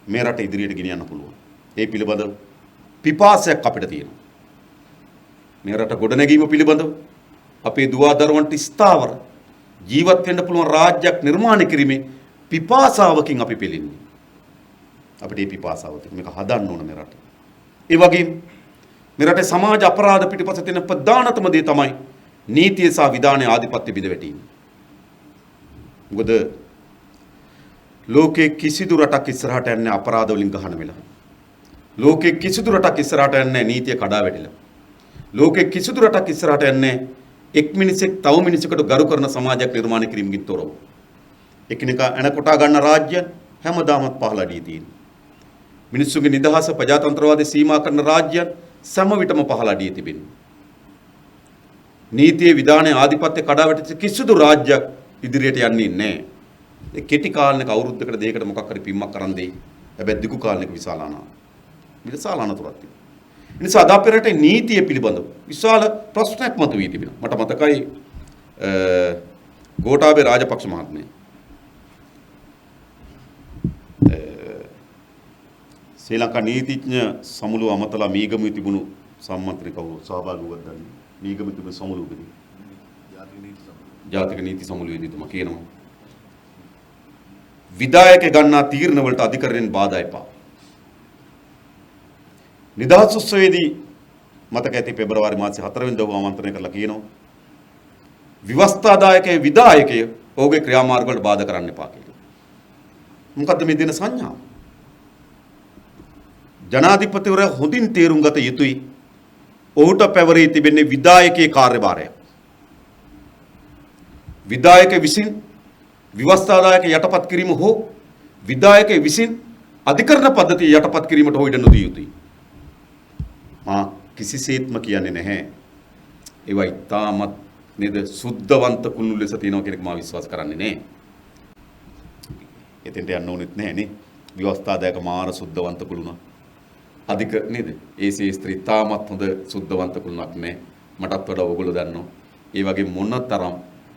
මේ රට ඉදිරියට ගෙනියන්න පුළුවන්. ඒ පිළිබඳ පිපාසයක් අපිට තියෙනවා. මේ රට ගොඩනැගීම පිළිබඳව අපේ දුවා දරුවන්ට ස්ථාවර ජීවත් වෙන්න පුළුවන් රාජ්‍යයක් නිර්මාණය කිරීමේ පිපාසාවකින් අපි පෙළෙන්නේ. අපිට මේ පිපාසාව තියෙන මේක හදන්න ඕන මේ රට. ඒ වගේම මේ රටේ සමාජ අපරාධ පිටිපස්ස තියෙන ප්‍රධානතම දේ තමයි නීතිය සහ විධානයේ ආධිපත්‍ය බිඳ වැටීම. මොකද ලෝකේ කිසිදු රටක් ඉස්සරහට යන්නේ අපරාධ වලින් ගහන වෙලා. ලෝකේ කිසිදු රටක් ඉස්සරහට යන්නේ නීතිය කඩා වැටිලා. ලෝකේ කිසිදු රටක් ඉස්සරහට යන්නේ එක් මිනිසෙක් තව මිනිසෙකුට ගරු කරන සමාජයක් නිර්මාණය කිරීමකින් තොරව. එකිනෙකා එන කොටා ගන්න රාජ්‍ය හැමදාමත් පහළඩියේ තියෙනවා. මිනිස්සුගේ නිදහස ප්‍රජාතන්ත්‍රවාදී සීමා කරන රාජ්‍යයන් සම විටම පහළඩියේ තිබෙනවා. නීතියේ විධානයේ ආධිපත්‍ය කඩා වැටිච්ච කිසිදු රාජ්‍යයක් ඉදිරියට යන්නේ නැහැ. ඒ කෙටි කාලයක අවුරුද්දකට දෙකකට මොකක් හරි පිම්මක් කරන් දෙයි. හැබැයි දිගු කාලයක විශාල අනතුරක් තිබෙනවා. ඒ නිසා අද අපේ රටේ නීතිය පිළිබඳව විශාල ප්‍රශ්නයක් මතුවී තිබෙනවා. මට මතකයි ගෝඨාභය රාජපක්ෂ මහත්මයා ශ්‍රී ලංකා නීතිඥ සමුළුව අමතලා මීගමුවේ තිබුණු සම්මන්ත්‍රණ කවුරු සහභාගී වුණාද දන්නේ? මීගමුවේ තිබුණු සමුළුවකදී ජාතික නීති සමුළුවේදී තුමා කියනවා විධායක ගන්නා තීරණ වලට අධිකරණයෙන් බාධා එපා. නිදහස් උත්සවයේදී මතක ඇති පෙබරවාරි මාසයේ 4 වෙනිදා ඔහු ආමන්ත්‍රණය කරලා කියනවා විවස්ථාදායකයේ විධායකය ඔහුගේ ක්‍රියාමාර්ග වලට බාධා කරන්න එපා කියලා. මොකද්ද මේ දෙන සංඥාව? ජනාධිපතිවරයා හොඳින් තේරුම් ගත යුතුයි ඔහුට පැවරී තිබෙන්නේ විධායකයේ කාර්යභාරය. විධායක විසින් විවස්ථාදායක යටපත් කිරීම හෝ විධායක විසින් අධිකරණ පද්ධතිය යටපත් කිරීමට හෝ ඉඩ නොදිය යුතුයි. මා කිසිසේත්ම කියන්නේ නැහැ. ඒවා ඉතාමත් නේද සුද්ධවන්ත කුණු ලෙස තියෙනවා කියන එක මා විශ්වාස කරන්නේ නැහැ. එතෙන්ට යන්න ඕනෙත් නැහැ නේ. විවස්ථාදායක මාර සුද්ධවන්ත කුළුණා. අධික නේද? ඒ ශේස්ත්‍රය ඉතාමත් හොඳ සුද්ධවන්ත කුළුණක් නෑ. මටත් වඩා ඕගොල්ලෝ දන්නවා. ඒ වගේ මොනතරම්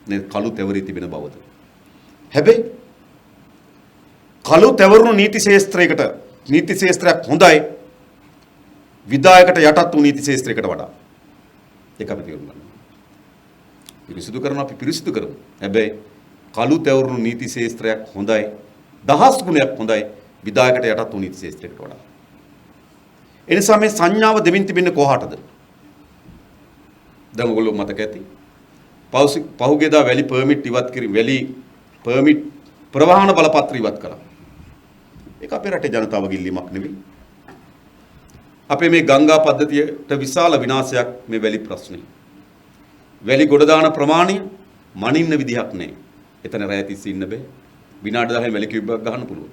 නේ කළු තැවරී තිබෙන බවද. හැබැයි කළු තැවරුණු නීති ශේස්ත්‍රයක් හොඳයි විධායකට යටත් වූ නීති ශේස්ත්‍රයකට වඩා. ඒක අපි තේරුම් ගන්න. පිරිසිදු කරන අපි පිරිසිදු කරමු. හැබැයි කළු තැවරුණු නීති ශේස්ත්‍රයක් හොඳයි දහස් ගුණයක් හොඳයි විධායකට යටත් වූ නීති ශේස්ත්‍රයකට වඩා. එනිසා මේ සංඥාව දෙමින් තිබෙන්නේ කොහාටද? දැන් ඔයගොල්ලෝ මතක ඇති. පහුගියදා වැලි පර්මිට් ඉවත් කිරීම වැලි පර්මිට් ප්‍රවාහන බලපත්‍ර ඉවත් කළා. ඒක අපේ රටේ ජනතාවගේ ඉල්ලීමක් නෙවෙයි. අපේ මේ ගංගා පද්ධතියට විශාල විනාශයක් මේ වැලි ප්‍රශ්නේ. වැලි ගොඩ දාන ප්‍රමාණය මනින්න විදිහක් නැහැ. එතන රැය තිස්සේ ඉන්න බෑ. විනාඩි 10න් වැලි කිව්බක් ගන්න පුළුවන්.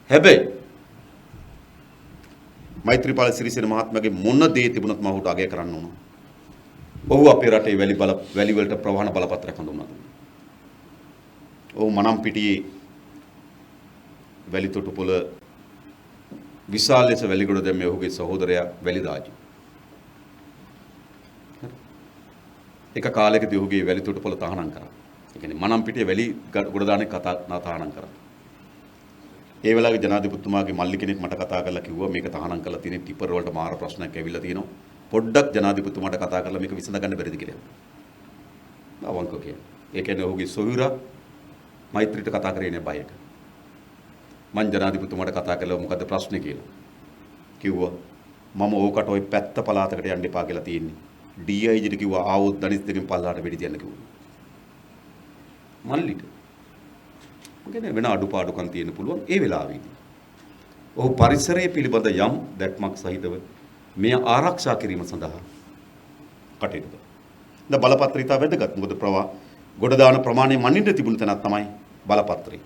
හැබැයි මෛත්‍රීපාල සිරිසේන මහත්මයාගේ මොන දේ තිබුණත් මම ඔහුට අගය කරන්න ඕන. ඔහු අපේ රටේ වැලි වලට ප්‍රවාහන බලපත්‍රයක් හඳුන්වලා දුන්නා. ඔහු මනම්පිටියේ වැලි තොටුපොළ විශාල ලෙස වැලිගොඩ දැම්මේ ඔහුගේ සහෝදරයා වැලිදාජි. එක කාලයකදී ඔහුගේ වැලි තොටුපොළ තහනම් කරා. ඒ කියන්නේ මනම්පිටියේ වැලි ගොඩ දාන්නේ තහනම් කරා. ඒ වෙලාවේ ජනාධිපතිතුමාගේ මල්ලි කෙනෙක් මට කතා කරලා කිව්වා මේක තහනම් කරලා තියෙන ටිපර් වලට මාර ප්‍රශ්නයක් ඇවිල්ලා තියෙනවා. පොඩ්ඩක් ජනාධිපතිතුමාට කතා කරලා මේක විසඳගන්න බැරිද කියලා. අවංකව කියන්නේ. ඒ කියන්නේ ඔහුගේ සොයුරා මෛත්‍රීට කතා කරේ නෑ බයක. මං ජනාධිපතිතුමාට කතා කළා මොකද්ද ප්‍රශ්නේ කියලා. කිව්වා මම ඕකට ওই පැත්ත පළාතකට යන්න එපා කියලා තියෙන්නේ. DIGට කිව්වා ආවොත් දනිස් දෙකෙන් පල්ලහට වෙඩි තියන්න කිව්වා. මල්ලිට මොකද වෙන අඩුපාඩුකම් තියෙන්න පුළුවන් ඒ වෙලාවේදී. ඔහු පරිසරයේ පිළිබඳ යම් දැක්මක් සහිතව මෙය ආරක්ෂා කිරීම සඳහා කටයුතු කළා. දැන් බලපත්‍රය ඉතා වැදගත්. මොකද ගොඩ දාන ප්‍රමාණය මනින්න තිබුණ තැනක් තමයි බලපත්‍රය.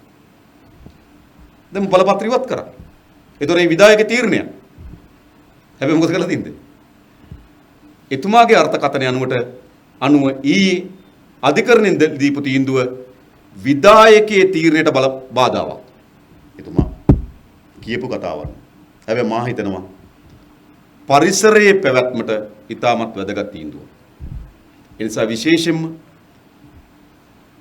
දැන් බලපත්‍රය ඉවත් කරා. ඒතොර මේ විධායක තීරණය. හැබැයි මොකද කරලා තින්ද? එතුමාගේ අර්ථකථනය අනුව ඊයේ අධිකරණයෙන් දීපු තීන්දුව විධායකයේ තීරණයට බාධාවක්. එතුමා කියපු කතාවක්. හැබැයි මා හිතනවා පරිසරයේ පැවැත්මට ඉතාමත් වැදගත් තීන්දුවක්. ඒ නිසා විශේෂයෙන්ම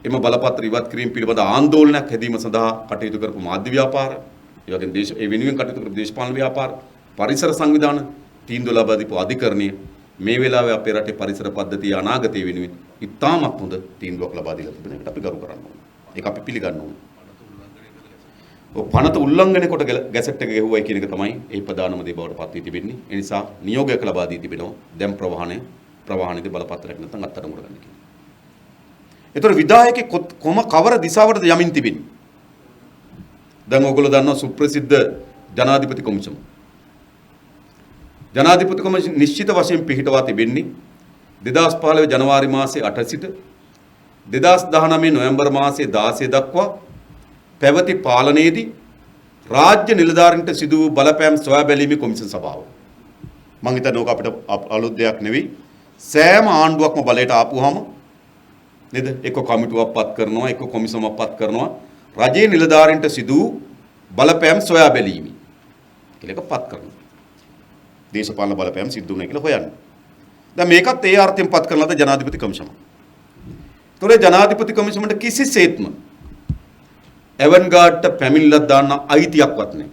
එම බලපත්‍ර ඉවත් කිරීම පිළිබඳ ආందోලනයක් හැදීම සඳහා කටයුතු කරපු මාධ්‍ය ව්‍යාපාර, ඒ වගේම ඒ වෙනුවෙන් කටයුතු කරපු දේශපාලන ව්‍යාපාර, පරිසර සංවිධාන තීන්දුව ලබා දීපු අධිකරණය මේ වෙලාවේ අපේ රටේ පරිසර පද්ධතිය අනාගතයේ වෙනුවෙන් ඉතාමත් හොඳ තීන්දුවක් ලබා දීලා තිබෙන එකට අපි ගරු කරන්න ඕනේ. ඒක අපි පිළිගන්න ඕනේ. ඔය පනත උල්ලංඝනය කොට ගැසට් එක ගෙවුවයි කියන එක තමයි ඒ ප්‍රධානම දේ බවට පත් වී තිබෙන්නේ. ඒ නිසා නියෝගයක් ලබා දී තිබෙනවා. දැන් ප්‍රවාහනයේදී බලපත්‍රයක් නැත්නම් අත්අඩංගුවට ගන්න කියලා. ඒතර විධායකේ කවර දිශාවටද යමින් තිබෙන්නේ? දැන් ඔයගොල්ලෝ දන්නවා සුප්‍රසිද්ධ ජනාධිපති කොමිසම. ජනාධිපති කොමිසම නිශ්චිත වශයෙන් පිහිටවා තිබෙන්නේ 2015 ජනවාරි මාසයේ 8 සිට 2019 නොවැම්බර් මාසයේ 16 දක්වා පැවති පාලනයේදී රාජ්‍ය නිලධාරීන්ට සිදු වූ බලපෑම් සොයා බැලීමේ කොමිසම් සභාව. මම හිතන්නේ ඕක අපිට අලුත් දෙයක් නෙවෙයි. සෑම ආණ්ඩුවක්ම බලයට ආපුවාම නේද? එක්ක කමිටුවක් පත් කරනවා, එක්ක කොමිසමක් පත් කරනවා. රජයේ නිලධාරීන්ට සිදු වූ බලපෑම් සොයා බැලීම කියලා එක පත් කරනවා. දේශපාලන බලපෑම් සිද්ධ වුණා කියලා හොයන්නේ. දැන් මේකත් ඒ අර්ථයෙන් පත් කරන ලද ජනාධිපති කොමිසම. ඒතොර ජනාධිපති කොමිසමට කිසිසේත්ම එවන්ගාඩ්ට පැමිණිල්ලක් දාන්න අයිතියක්වත් නැහැ.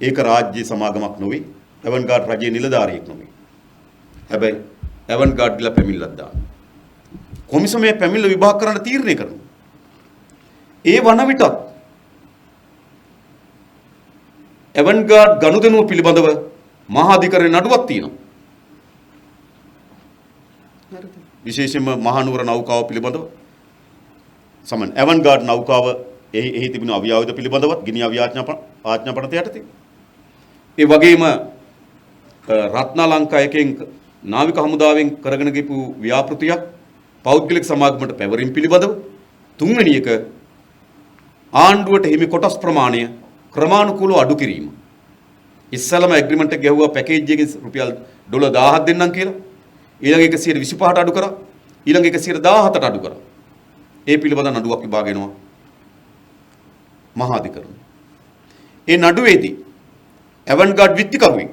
ඒක රාජ්‍ය සමාගමක් නොවේ. එවන්ගාඩ් රජයේ නිලධාරියෙක් නොවේ. හැබැයි එවන්ගාඩ්ලා පැමිණිල්ලක් දාන්න. කොමිසමේ පැමිණිල්ල විභාග කරන්න තීරණය කරනවා. ඒ වන විටත් එවන්ගාඩ් ගනුදෙනුව පිළිබඳව මහා අධිකරණයේ නඩුවක් තියෙනවා. විශේෂයෙන්ම මහනුවර නෞකාව පිළිබඳව සමන් එවන්ගාඩ් නෞකාව එහි තිබුණු අවියාවද පිළිබඳවත් ගිනි අවියාඥා පනත යටතේ. ඒ වගේම රත්නාලංකා එකෙන් නාවික හමුදාවෙන් කරගෙන ගිහපු ව්‍යාපෘතියක් පෞද්ගලික සමාගමකට පැවරීම පිළිබඳව තුන්වෙනි එක ආණ්ඩුවට හිමි කොටස් ප්‍රමාණය ක්‍රමානුකූලව අඩු කිරීම. ඉස්සලම ඇග්‍රීමන්ට් එක ගැහුවා පැකේජ් එකේ රුපියල් ඩොලර් 1000ක් දෙන්නම් කියලා. ඊළඟ 125ට අඩු කරා. ඊළඟ 117ට අඩු කරා. ඒ පිළිබඳ නඩුවක් විභාග වෙනවා මහා අධිකරණ. ඒ නඩුවේදී එවන්ගාඩ් විත්තිකරුවෙක්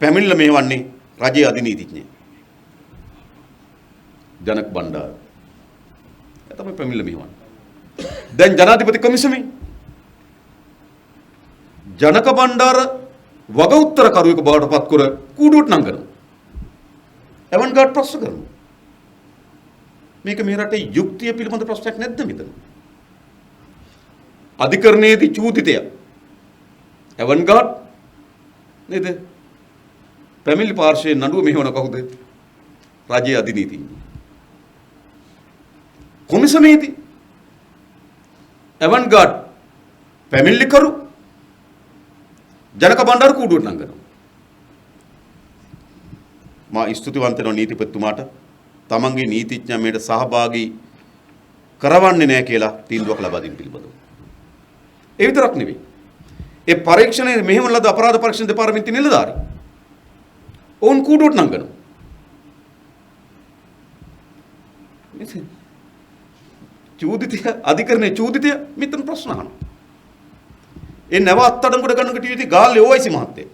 පැමිණිල්ල මෙහෙවන්නේ රජයේ අධිනීතිඥයෙක් ජනක බණ්ඩාර. ඒ තමයි පැමිණිල්ල මෙහෙවන්නේ. දැන් ජනාධිපති කොමිසමේ ජනක බණ්ඩාර වග උත්තරකරුවෙකු බවට පත් කර කූඩුවට නම් කරනවා. එවන්ගාඩ් ප්‍රශ්න කරනවා. මේක මේ රටේ යුක්තිය පිළිබඳ ප්‍රශ්නයක් නැද්ද මෙතන? අධිකරණයේදී චූදිතය එවන්ගාඩ් නේද? පැමිණිලි පාර්ශ්වයේ නඩුව මෙහෙවන කවුද? රජයේ අධිනීතිඥ. කොමිසමේදී එවන්ගාඩ් පැමිණිලි කරු ජනක බණ්ඩාර කූඩුවට නම් කරනවා. මා ස්තුතිවන්ත වෙනවා නීතිපතිතුමාට. තමන්ගේ නීතිඥයා මේට සහභාගී කරවන්නේ නැහැ කියලා තීන්දුවක් ලබා දෙන්න පිළිබඳව. ඒ විතරක් නෙවෙයි. ඒ පරීක්ෂණයේ මෙහෙම ලද අපරාධ පරීක්ෂණ දෙපාර්තමේන්තුවේ නිලධාරී ඔවුන් කූඩුවට නම් කරනවා. චූදිතය අධිකරණයේ චූදිතය මෙතන ප්‍රශ්න අහනවා. ඒ නැව අත්අඩංගුවට ගන්න කටියේදී ගාල්ලේ ඕයිසි මහත්තයා.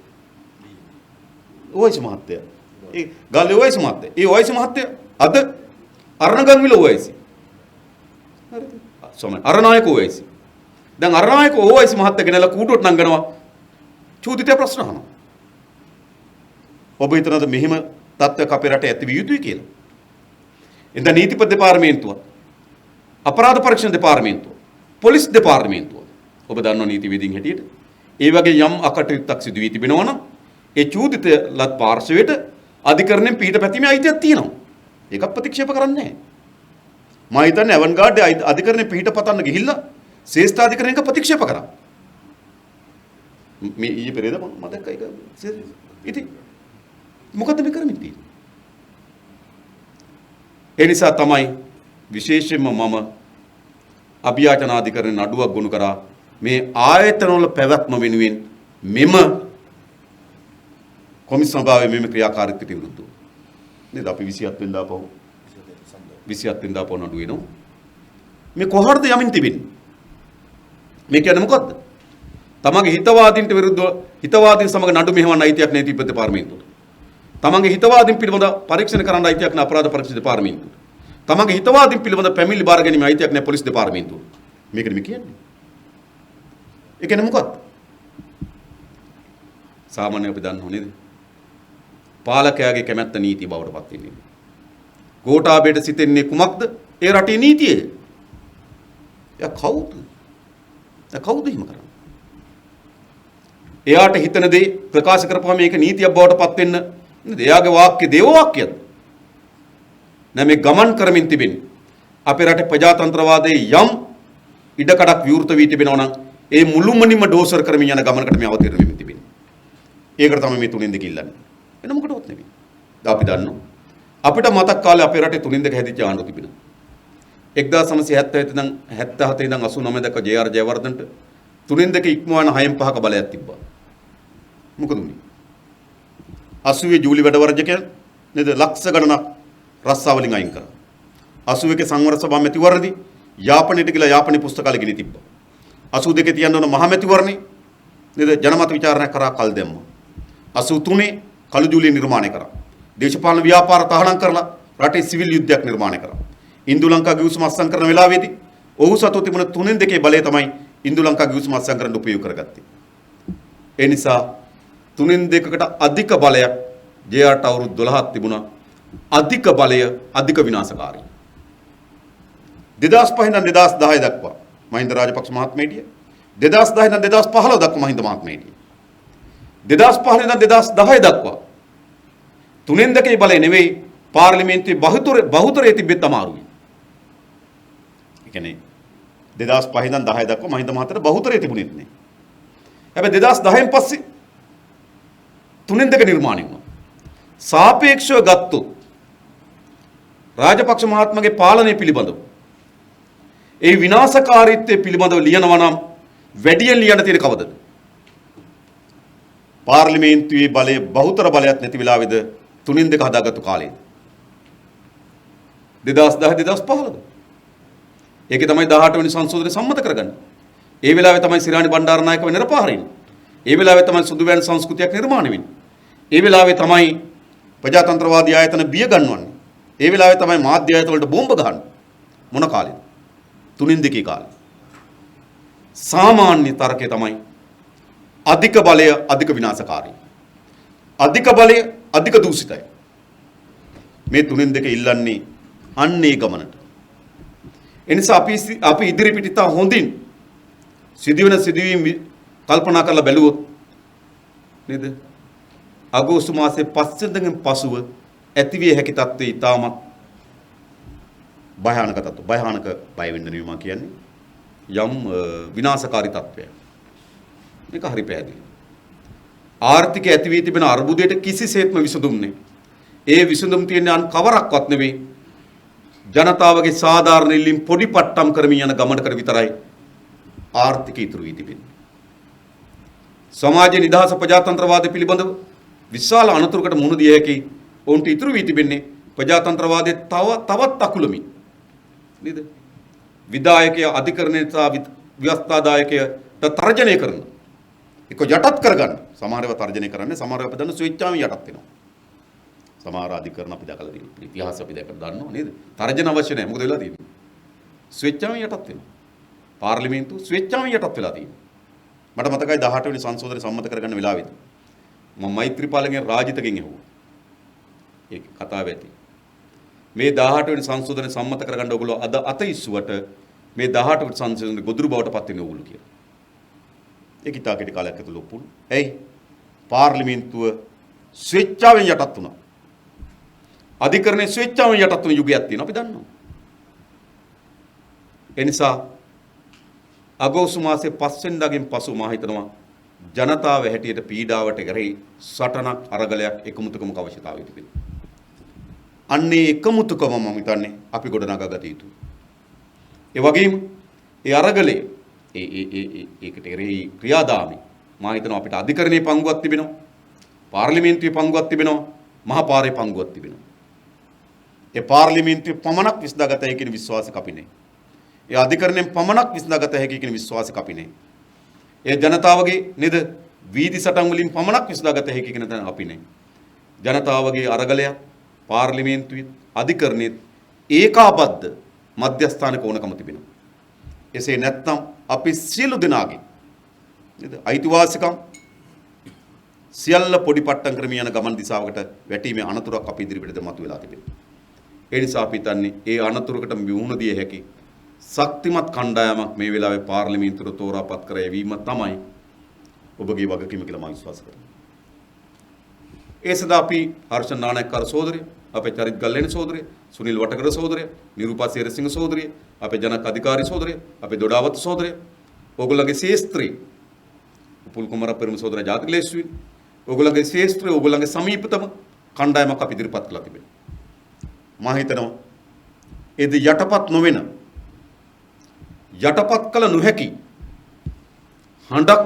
ඕයිසි මහත්තයා. ඒ ගාල්ලේ ඕයිසි මහත්තයා. ඒ ඕයිසි මහත්තයා අද අරණගංවිල ඕයිසි. හරිද? සෝමන අරණායක ඕයිසි. දැන් අරණායක ඕයිසි මහත්තයා ගෙනලා කූඩුවට නංගනවා. චූදිතය ප්‍රශ්න අහනවා. ඔබ හිතනද මෙහෙම තත්ත්වයක් අපේ රටේ ඇති විය යුතුයි කියලා? එතන නීතිපති දෙපාර්තමේන්තුව, අපරාධ පරීක්ෂණ දෙපාර්තමේන්තුව, පොලිස් දෙපාර්තමේන්තුව ඔබ දන්නව නීතිවේදීන් හැටියට ඒ වගේ යම් අකටයුත්තක් සිදු වී තිබෙනවා නම් ඒ චූදිතය ලත් පාර්ශවයට අධිකරණයෙන් පිට පැතීමේ අයිතියක් තියෙනවා. ඒක ප්‍රතික්ෂේප කරන්නේ නැහැ. මම හිතන්නේ එවන්ගාඩ් අධිකරණයෙන් පිට පතන්න ගිහිල්ලා ශ්‍රේෂ්ඨ අධිකරණයක ප්‍රතික්ෂේප කරා. මේ ඊයේ පෙරේද මම දැක්කා ඒක. ඉතින් මොකද මේ කරමින් තියෙන්නේ? ඒ නිසා තමයි විශේෂයෙන්ම මම අභියාචනාධිකරණ නඩුවක් ගොනු කරා මේ ආයතනවල පැවැත්ම වෙනුවෙන් මෙම කොමිසම් සභාවේ මෙම ක්‍රියාකාරීත්වයට විරුද්ධව. නේද අපි 27 වෙනිදා පහු 27 වෙනිදා පහු නඩුව එනවා. මේ කොහොමද යමින් තිබෙන්නේ? මේ කියන්නේ මොකද්ද? තමන්ගේ හිතවාදීන්ට විරුද්ධව හිතවාදීන් සමග නඩු මෙහෙවන්න අයිතියක් නැහැ තිබෙත පාර්ලිමේන්තුවට. තමන්ගේ හිතවාදීන් පිළිබඳ පරීක්ෂණ කරන්න අයිතියක් නැහැ අපරාධ පරීක්ෂණ දෙපාර්තමේන්තුවට. තමන්ගේ හිතවාදීන් පිළිබඳ පැමිණිලි බාර ගැනීම අයිතියක් නැහැ පොලිස් දෙපාර්තමේන්තුවට. මේකද මේ කියන්නේ? ඒ කියන්නේ මොකක්ද? සාමාන්‍ය අපි දන්නව නේද? පාලකයාගේ කැමැත්ත නීතිය බවට පත් වෙන්නේ. ගෝඨාභයට සිතෙන්නේ කුමක්ද? ඒ රටේ නීතිය. එයා කවුද? එයා කවුද එහෙම කරන්නේ? එයාට හිතන දේ ප්‍රකාශ කරපුවාම මේක නීතියක් බවට පත් වෙන්න නේද? එයාගේ වාක්‍ය දේව වාක්‍යයක්ද? නැත්නම් මේ ගමන් කරමින් තිබෙන්නේ අපේ රටේ ප්‍රජාතන්ත්‍රවාදයේ යම් ඉඩකඩක් විවෘත වී තිබෙනවා නම් ඒ මුළුමනින්ම ඩෝසර් කරමින් යන ගමනකට මේ අවතීර්ණ වෙමින් තිබෙන්නේ. ඒකට තමයි මේ තුනෙන් දෙක ඉල්ලන්නේ. එන මොකටවත් නෙවෙයි. දැන් අපි දන්නවා අපිට මතක් කාලේ අපේ රටේ තුනෙන් දෙක හැදිච්ච ආණ්ඩුව තිබෙනවා. 1977 ඉඳන් 77 ඉඳන් 89 දක්වා ජේ.ආර්. ජයවර්ධනට තුනෙන් දෙක ඉක්මවන 6න් 5ක බලයක් තිබ්බා. මොකද උනේ? 80 ජූලි වැඩවර්ජකයන් නේද ලක්ෂ ගණනක් රස්සාවලින් අයින් කරා. 81 සංවර සභා මැතිවරණදී යාපනයට ගිහලා යාපනයේ පුස්තකාලය ගෙනි තිබ්බා. 82 තියන්න ඕන මහ මැතිවරණේ නේද ජනමත විචාරණය කරා කල් දැම්මා. 83 කළු ජූලිය නිර්මාණය කරා. දේශපාලන ව්‍යාපාර තහනම් කරලා රටේ සිවිල් යුද්ධයක් නිර්මාණය කරා. ඉන්දු ලංකා ගිවිසුම අත්සන් කරන වෙලාවේදී ඔහු සතු තිබුණ තුනෙන් දෙකේ බලය තමයි ඉන්දු ලංකා ගිවිසුම අත්සන් කරන්න උපයෝග කරගත්තේ. ඒ නිසා තුනෙන් දෙකකට අධික බලයක් ජේ.ආර්ට අවුරුදු 12ක් තිබුණා. අධික බලය අධික විනාශකාරී. 2005 ඉඳන් 2010 දක්වා මහින්ද රාජපක්ෂ මහත්මයා හිටියේ. 2010 ඉඳන් 2015 දක්වා මහින්ද මහත්මයා හිටියේ. 2015 ඉඳන් 2010 දක්වා තුනෙන් දෙකේ බලය නෙවෙයි පාර්ලිමේන්තුවේ බහුතරයේ තිබෙත් අමාරුයි. ඒ කියන්නේ 2005 ඉඳන් 10 දක්වා මහින්ද මහත්තයාට බහුතරයේ තිබුණෙත් නෑ. හැබැයි 2010න් පස්සේ තුනෙන් දෙක නිර්මාණය වුණා. සාපේක්ෂව ගත්තොත් රාජපක්ෂ මහත්මයාගේ පාලනය පිළිබඳව ඒ විනාශකාරීත්වය පිළිබඳව ලියනවා නම් වැඩියෙන් ලියන්න තියෙන කවදද? පාර්ලිමේන්තුවේ බලය බහුතර බලයක් නැති වෙලාවේද තුනෙන් දෙක හදාගත්තු කාලේද? 2010 2015ද? ඒකේ තමයි 18 වෙනි සංශෝධනය සම්මත කරගන්නේ. ඒ වෙලාවේ තමයි සිරාණි බණ්ඩාරනායකව නිරපාහරින්නේ. ඒ වෙලාවේ තමයි සුදු වෑන් සංස්කෘතියක් නිර්මාණය වෙන්නේ. ඒ වෙලාවේ තමයි ප්‍රජාතන්ත්‍රවාදී ආයතන බිය ගන්නවන්නේ. ඒ වෙලාවේ තමයි මාධ්‍ය ආයතන වලට බෝම්බ ගහන්නේ. මොන කාලෙද? තුනෙන් දෙකේ කාලේ. සාමාන්‍ය තර්කය තමයි අධික බලය අධික විනාශකාරී. අධික බලය අධික දූෂිතයි. මේ තුනෙන් දෙක ඉල්ලන්නේ අන්නේ ගමනට. එනිසා අපි ඉදිරි පිටිත හොඳින් සිදුවෙන සිදුවීම් කල්පනා කරලා බැලුවොත් නේද? අගෝස්තු මාසයේ 5 වෙනිදාගෙන් පසුව ඇතිවිය හැකි තත්ත්වය ඉතාමත් භයානක තත්ත්ව. භයානක බය වෙන්න නෙවෙයි මම කියන්නේ. යම් විනාශකාරී තත්ත්වයක්. මේක හරි පැහැදිලි. ආර්ථික ඇති වී තිබෙන අර්බුදයට කිසිසේත්ම විසඳුම් නැහැ. ඒ විසඳුම් තියෙන්නේ අන් කවරක්වත් නෙවෙයි. ජනතාවගේ සාධාරණ ඉල්ලීම් පොඩි පට්ටම් කරමින් යන ගමනකට විතරයි ආර්ථිකය ඉතුරු වී තිබෙන්නේ. සමාජ නිදහස ප්‍රජාතන්ත්‍රවාදය පිළිබඳව විශාල අනතුරකට මුහුණ දිය හැකි ඔවුන්ට ඉතුරු වී තිබෙන්නේ ප්‍රජාතන්ත්‍රවාදයේ තවත් අකුලමින්. නේද? විධායකය අධිකරණය සහ ව්‍යවස්ථාදායකයට තර්ජනය කරන. ඒක යටත් කරගන්න. සමහරව තර්ජනය කරන්නේ සමහරව අපි දන්න ස්වේච්ඡාවෙන් යටත් වෙනවා. සමහර අධිකරණ අපි දැකලා තියෙනවා. ඉතිහාසය අපි දැකලා දන්නවා නේද? තර්ජන අවශ්‍ය නැහැ. මොකද වෙලා තියෙන්නේ? ස්වේච්ඡාවෙන් යටත් වෙනවා. පාර්ලිමේන්තුව ස්වේච්ඡාවෙන් යටත් වෙලා තියෙනවා. මට මතකයි 18 වෙනි සංශෝධනය සම්මත කරගන්න වෙලාවේදී මම මෛත්‍රීපාලගෙන් රාජිතගෙන් ඇහුවා. ඒක කතාව ඇති. මේ 18 වෙනි සංශෝධනය සම්මත කරගන්න ඕගොල්ලෝ අද අත ඉස්සුවට මේ 18 වෙනි සංශෝධනය ගොදුරු බවට පත් වෙන්නේ ඕගොල්ලෝ කියලා. ඒක ඉතා කෙටි කාලයක් ඇතුළත ඔප්පුණු. ඇයි? පාර්ලිමේන්තුව ස්වේච්ඡාවෙන් යටත් වුණා. අධිකරණයේ ස්වේච්ඡාවෙන් යටත් වුණ යුගයක් තියෙනවා අපි දන්නවා. ඒ නිසා අගෝස්තු මාසයේ 5 වෙනිදාගෙන් පසු මා හිතනවා ජනතාව හැටියට පීඩාවට කරේ සටනක් අරගලයක් එකමුතුකමක අවශ්‍යතාවය තිබෙනවා. අන්නේ එකමුතුකම මම හිතන්නේ අපි ගොඩනගා ගත යුතුයි. ඒ වගේම ඒ අරගලයේ ඒකට එරෙහි ක්‍රියාදාමේ මා හිතනවා අපිට අධිකරණයේ පංගුවක් තිබෙනවා, පාර්ලිමේන්තුවේ පංගුවක් තිබෙනවා, මහපාරේ පංගුවක් තිබෙනවා. ඒ පාර්ලිමේන්තුවේ පමණක් විසඳාගත හැකි කියන විශ්වාසය කපිනේ. ඒ අධිකරණයෙන් පමණක් විසඳාගත හැකි කියන විශ්වාසය කපිනේ. ඒ ජනතාවගේ නේද වීදි සටන් වලින් පමණක් විසඳාගත හැකි කියන තැන අපිනේ. ජනතාවගේ අරගලයක් පාර්ලිමේන්තුවේ අධිකරණයේ ඒකාබද්ධ මධ්‍යස්ථානක ඕනකම තිබෙනවා. එසේ නැත්නම් අපි සියලු දෙනාගේ නේද අයිතිවාසිකම් සියල්ල පොඩි පට්ටම් කරමින් යන ගමන් දිශාවකට වැටීමේ අනතුරක් අපි ඉදිරිපිටට මතුවලා තිබෙනවා. ඒ නිසා අපි හිතන්නේ ඒ අනතුරකට විමුණ දිය හැකි ශක්තිමත් කණ්ඩායමක් මේ වෙලාවේ පාර්ලිමේන්තුවට තෝරාපත් කර යැවීම තමයි ඔබගේ වගකීම කියලා මම විශ්වාස කරනවා. ඒ සඳහා අපි හර්ෂ නානායක්කාර සහෝදරය, අපේ චරිත් ගල්ලේන සහෝදරය, සුනිල් වටකර සහෝදරය, නිරූපා සේරසිංහ සහෝදරිය, අපේ ජනක අධිකාරී සහෝදරය, අපේ දොඩාවත සහෝදරය, ඕගොල්ලන්ගේ ශේස්ත්‍රී උපුල් කුමාර පෙරම සහෝදරයා ජාතික ලේස්තුවේ ඕගොල්ලන්ගේ ශේස්ත්‍රී ඕගොල්ලන්ගේ සමීපතම කණ්ඩායමක් අපි ඉදිරිපත් කළා තිබෙනවා. මම හිතනවා ඒද යටපත් නොවන යටපත් කළ නොහැකි හඬක්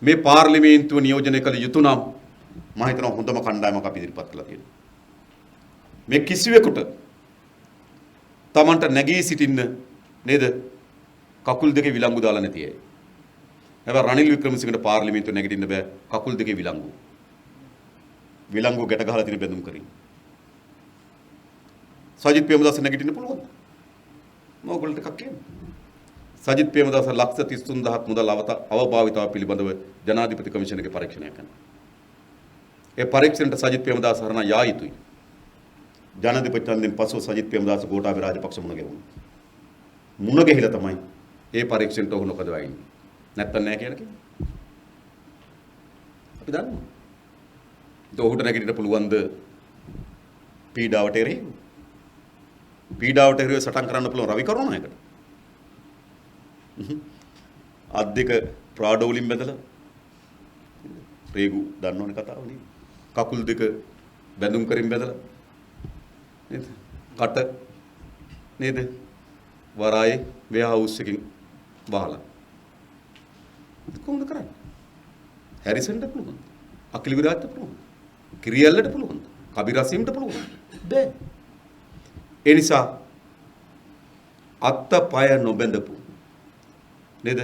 මේ පාර්ලිමේන්තුව නියෝජනය කළ යුතු නම් මම හිතනවා හොඳම කණ්ඩායමක් අපි ඉදිරිපත් කළා තියෙනවා. මේ කිසිවෙකුට Tamanට නැගී සිටින්න නේද කකුල් දෙකේ විලංගු දාලා නැති අය. හැබැයි රනිල් වික්‍රමසිංහට පාර්ලිමේන්තුව නැගිටින්න බෑ කකුල් දෙකේ විලංගු. විලංගු ගැට ගහලා තියෙන බෙදුම් කරින්. සජිත් ප්‍රේමදාස නැගිටින්න පුළුවන්ද? මම ඔයගොල්ලන්ට එකක් කියන්න. සජිත් ප්‍රේමදාස ලක්ෂ 33000ක් මුදල් අවභාවිතාව පිළිබඳව ජනාධිපති කමිෂනගේ පරීක්ෂණයක් කරනවා. ඒ පරීක්ෂණයට සජිත් ප්‍රේමදාස හරණා යා යුතුයි. ජනාධිපති ඡන්දයෙන් පසුව සජිත් ප්‍රේමදාස ගෝඨාභය රාජපක්ෂ මුණ ගැහුණා. මුණ ගැහිලා තමයි ඒ පරීක්ෂණයට ඔහු නොකදවා ඉන්නේ. නැත්තම් නෑ කියලා කියන්නේ. අපි දන්නවා. ඒක ඔහුට නැගිටින්න පුළුවන්ද පීඩාවට එරෙහිව? පීඩාවට එරෙහිව සටන් කරන්න පුළුවන් රවි කරුණායකට. අත් දෙක ප්‍රාඩෝ වලින් බැදලා රේගු දන්නවනේ කතාව නේ. කකුල් දෙක බැඳුම් කරින් බැදලා නේද? කට නේද? වරායේ වෙහවුස් එකකින් වහලා. කොහොමද කරන්නේ? හැරිසන්ට පුළුවන්. අකිල විරාජ්ට පුළුවන්. කිරියල්ලට පුළුවන්. කබිර රසීම්ට පුළුවන්. බෑ. ඒ නිසා අත්ත පය නොබැඳපු නේද?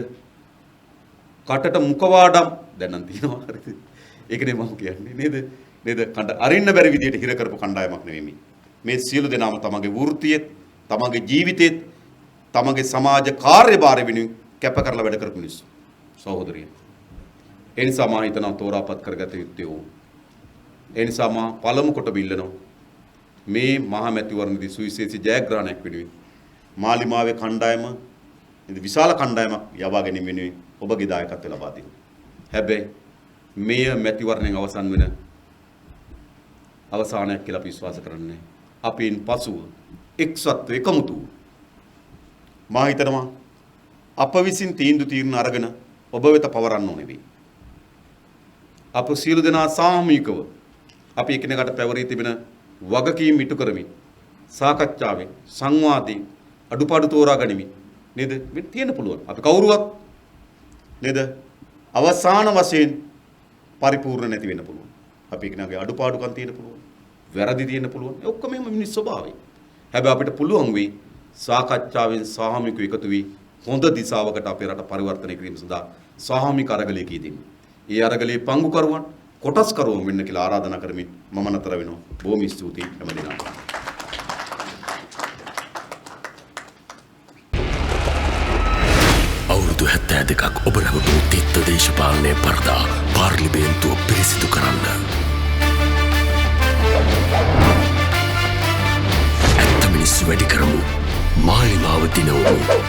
කටට මුඛවාඩම් දැන් නම් තියෙනවා හරිද? ඒකනේ මම කියන්නේ නේද? නේද? කණ්ඩ අරින්න බැරි විදියට හිර කරපු කණ්ඩායමක් නෙවෙයි මේ සියලු දෙනාම තමගේ වෘත්තියෙත්, තමගේ ජීවිතෙත්, තමගේ සමාජ කාර්යභාරය වෙනුවෙන් කැප කරලා වැඩ කරපු මිනිස්සු. සහෝදරිය. ඒ නිසා මම හිතනවා තෝරාපත් කරගත යුත්තේ ඕ. ඒ නිසා මම පළමු කොට බිල්ලනවා මේ මහා මැතිවරණදී සුවිශේෂී ජයග්‍රහණයක් වෙනුවෙන් මාලිමාවේ කණ්ඩායම විශාල කණ්ඩායමක් යවා ගැනීම වෙනුවෙන් ඔබගේ දායකත්වය ලබා දෙන්න. හැබැයි මෙය මැතිවරණයෙන් අවසන් වෙන අවසානයක් කියලා අපි විශ්වාස කරන්නේ. අපින් පසුව එක්සත්ව එකමුතු මා හිතනවා අප විසින් තීන්දුව අරගෙන ඔබ වෙත පවරන්න ඕනේ වෙයි. අප සියලු දෙනා සාමූහිකව අපි එකිනෙකට පැවරී තිබෙන වගකීම් ඉටු කරමින් සාකච්ඡාවෙන් සංවාදයෙන් අඩුපාඩු තෝරා ගනිමින් නේද මේ තියෙන්න පුළුවන්. අපි කවුරුවත් නේද අවසාන වශයෙන් පරිපූර්ණ නැති වෙන්න පුළුවන්. අපි එකිනෙකාගේ අඩුපාඩුකම් තියෙන්න පුළුවන්. වැරදි තියෙන්න පුළුවන්. ඒ ඔක්කොම මේ මිනිස් ස්වභාවය. හැබැයි අපිට පුළුවන් වෙයි සාකච්ඡාවෙන් සාමූහිකව එකතු වී හොඳ දිශාවකට අපේ රට පරිවර්තනය කිරීම සඳහා සාමූහික අරගලයක යෙදෙන්න. ඒ අරගලයේ පංගුකරුවන් කොටස්කරුවන් වෙන්න කියලා ආරාධනා කරමින් මම නතර වෙනවා. බොහොම ස්තුතියි හැම දිනකටම. අවුරුදු 72ක් ඔබ රැවටු තිත්ත දේශපාලනය පරදා පාර්ලිමේන්තුව පිරිසිදු කරන්න. ඇත්ත මිනිස්සු වැඩි කරමු. මාලිමාව දිනවමු.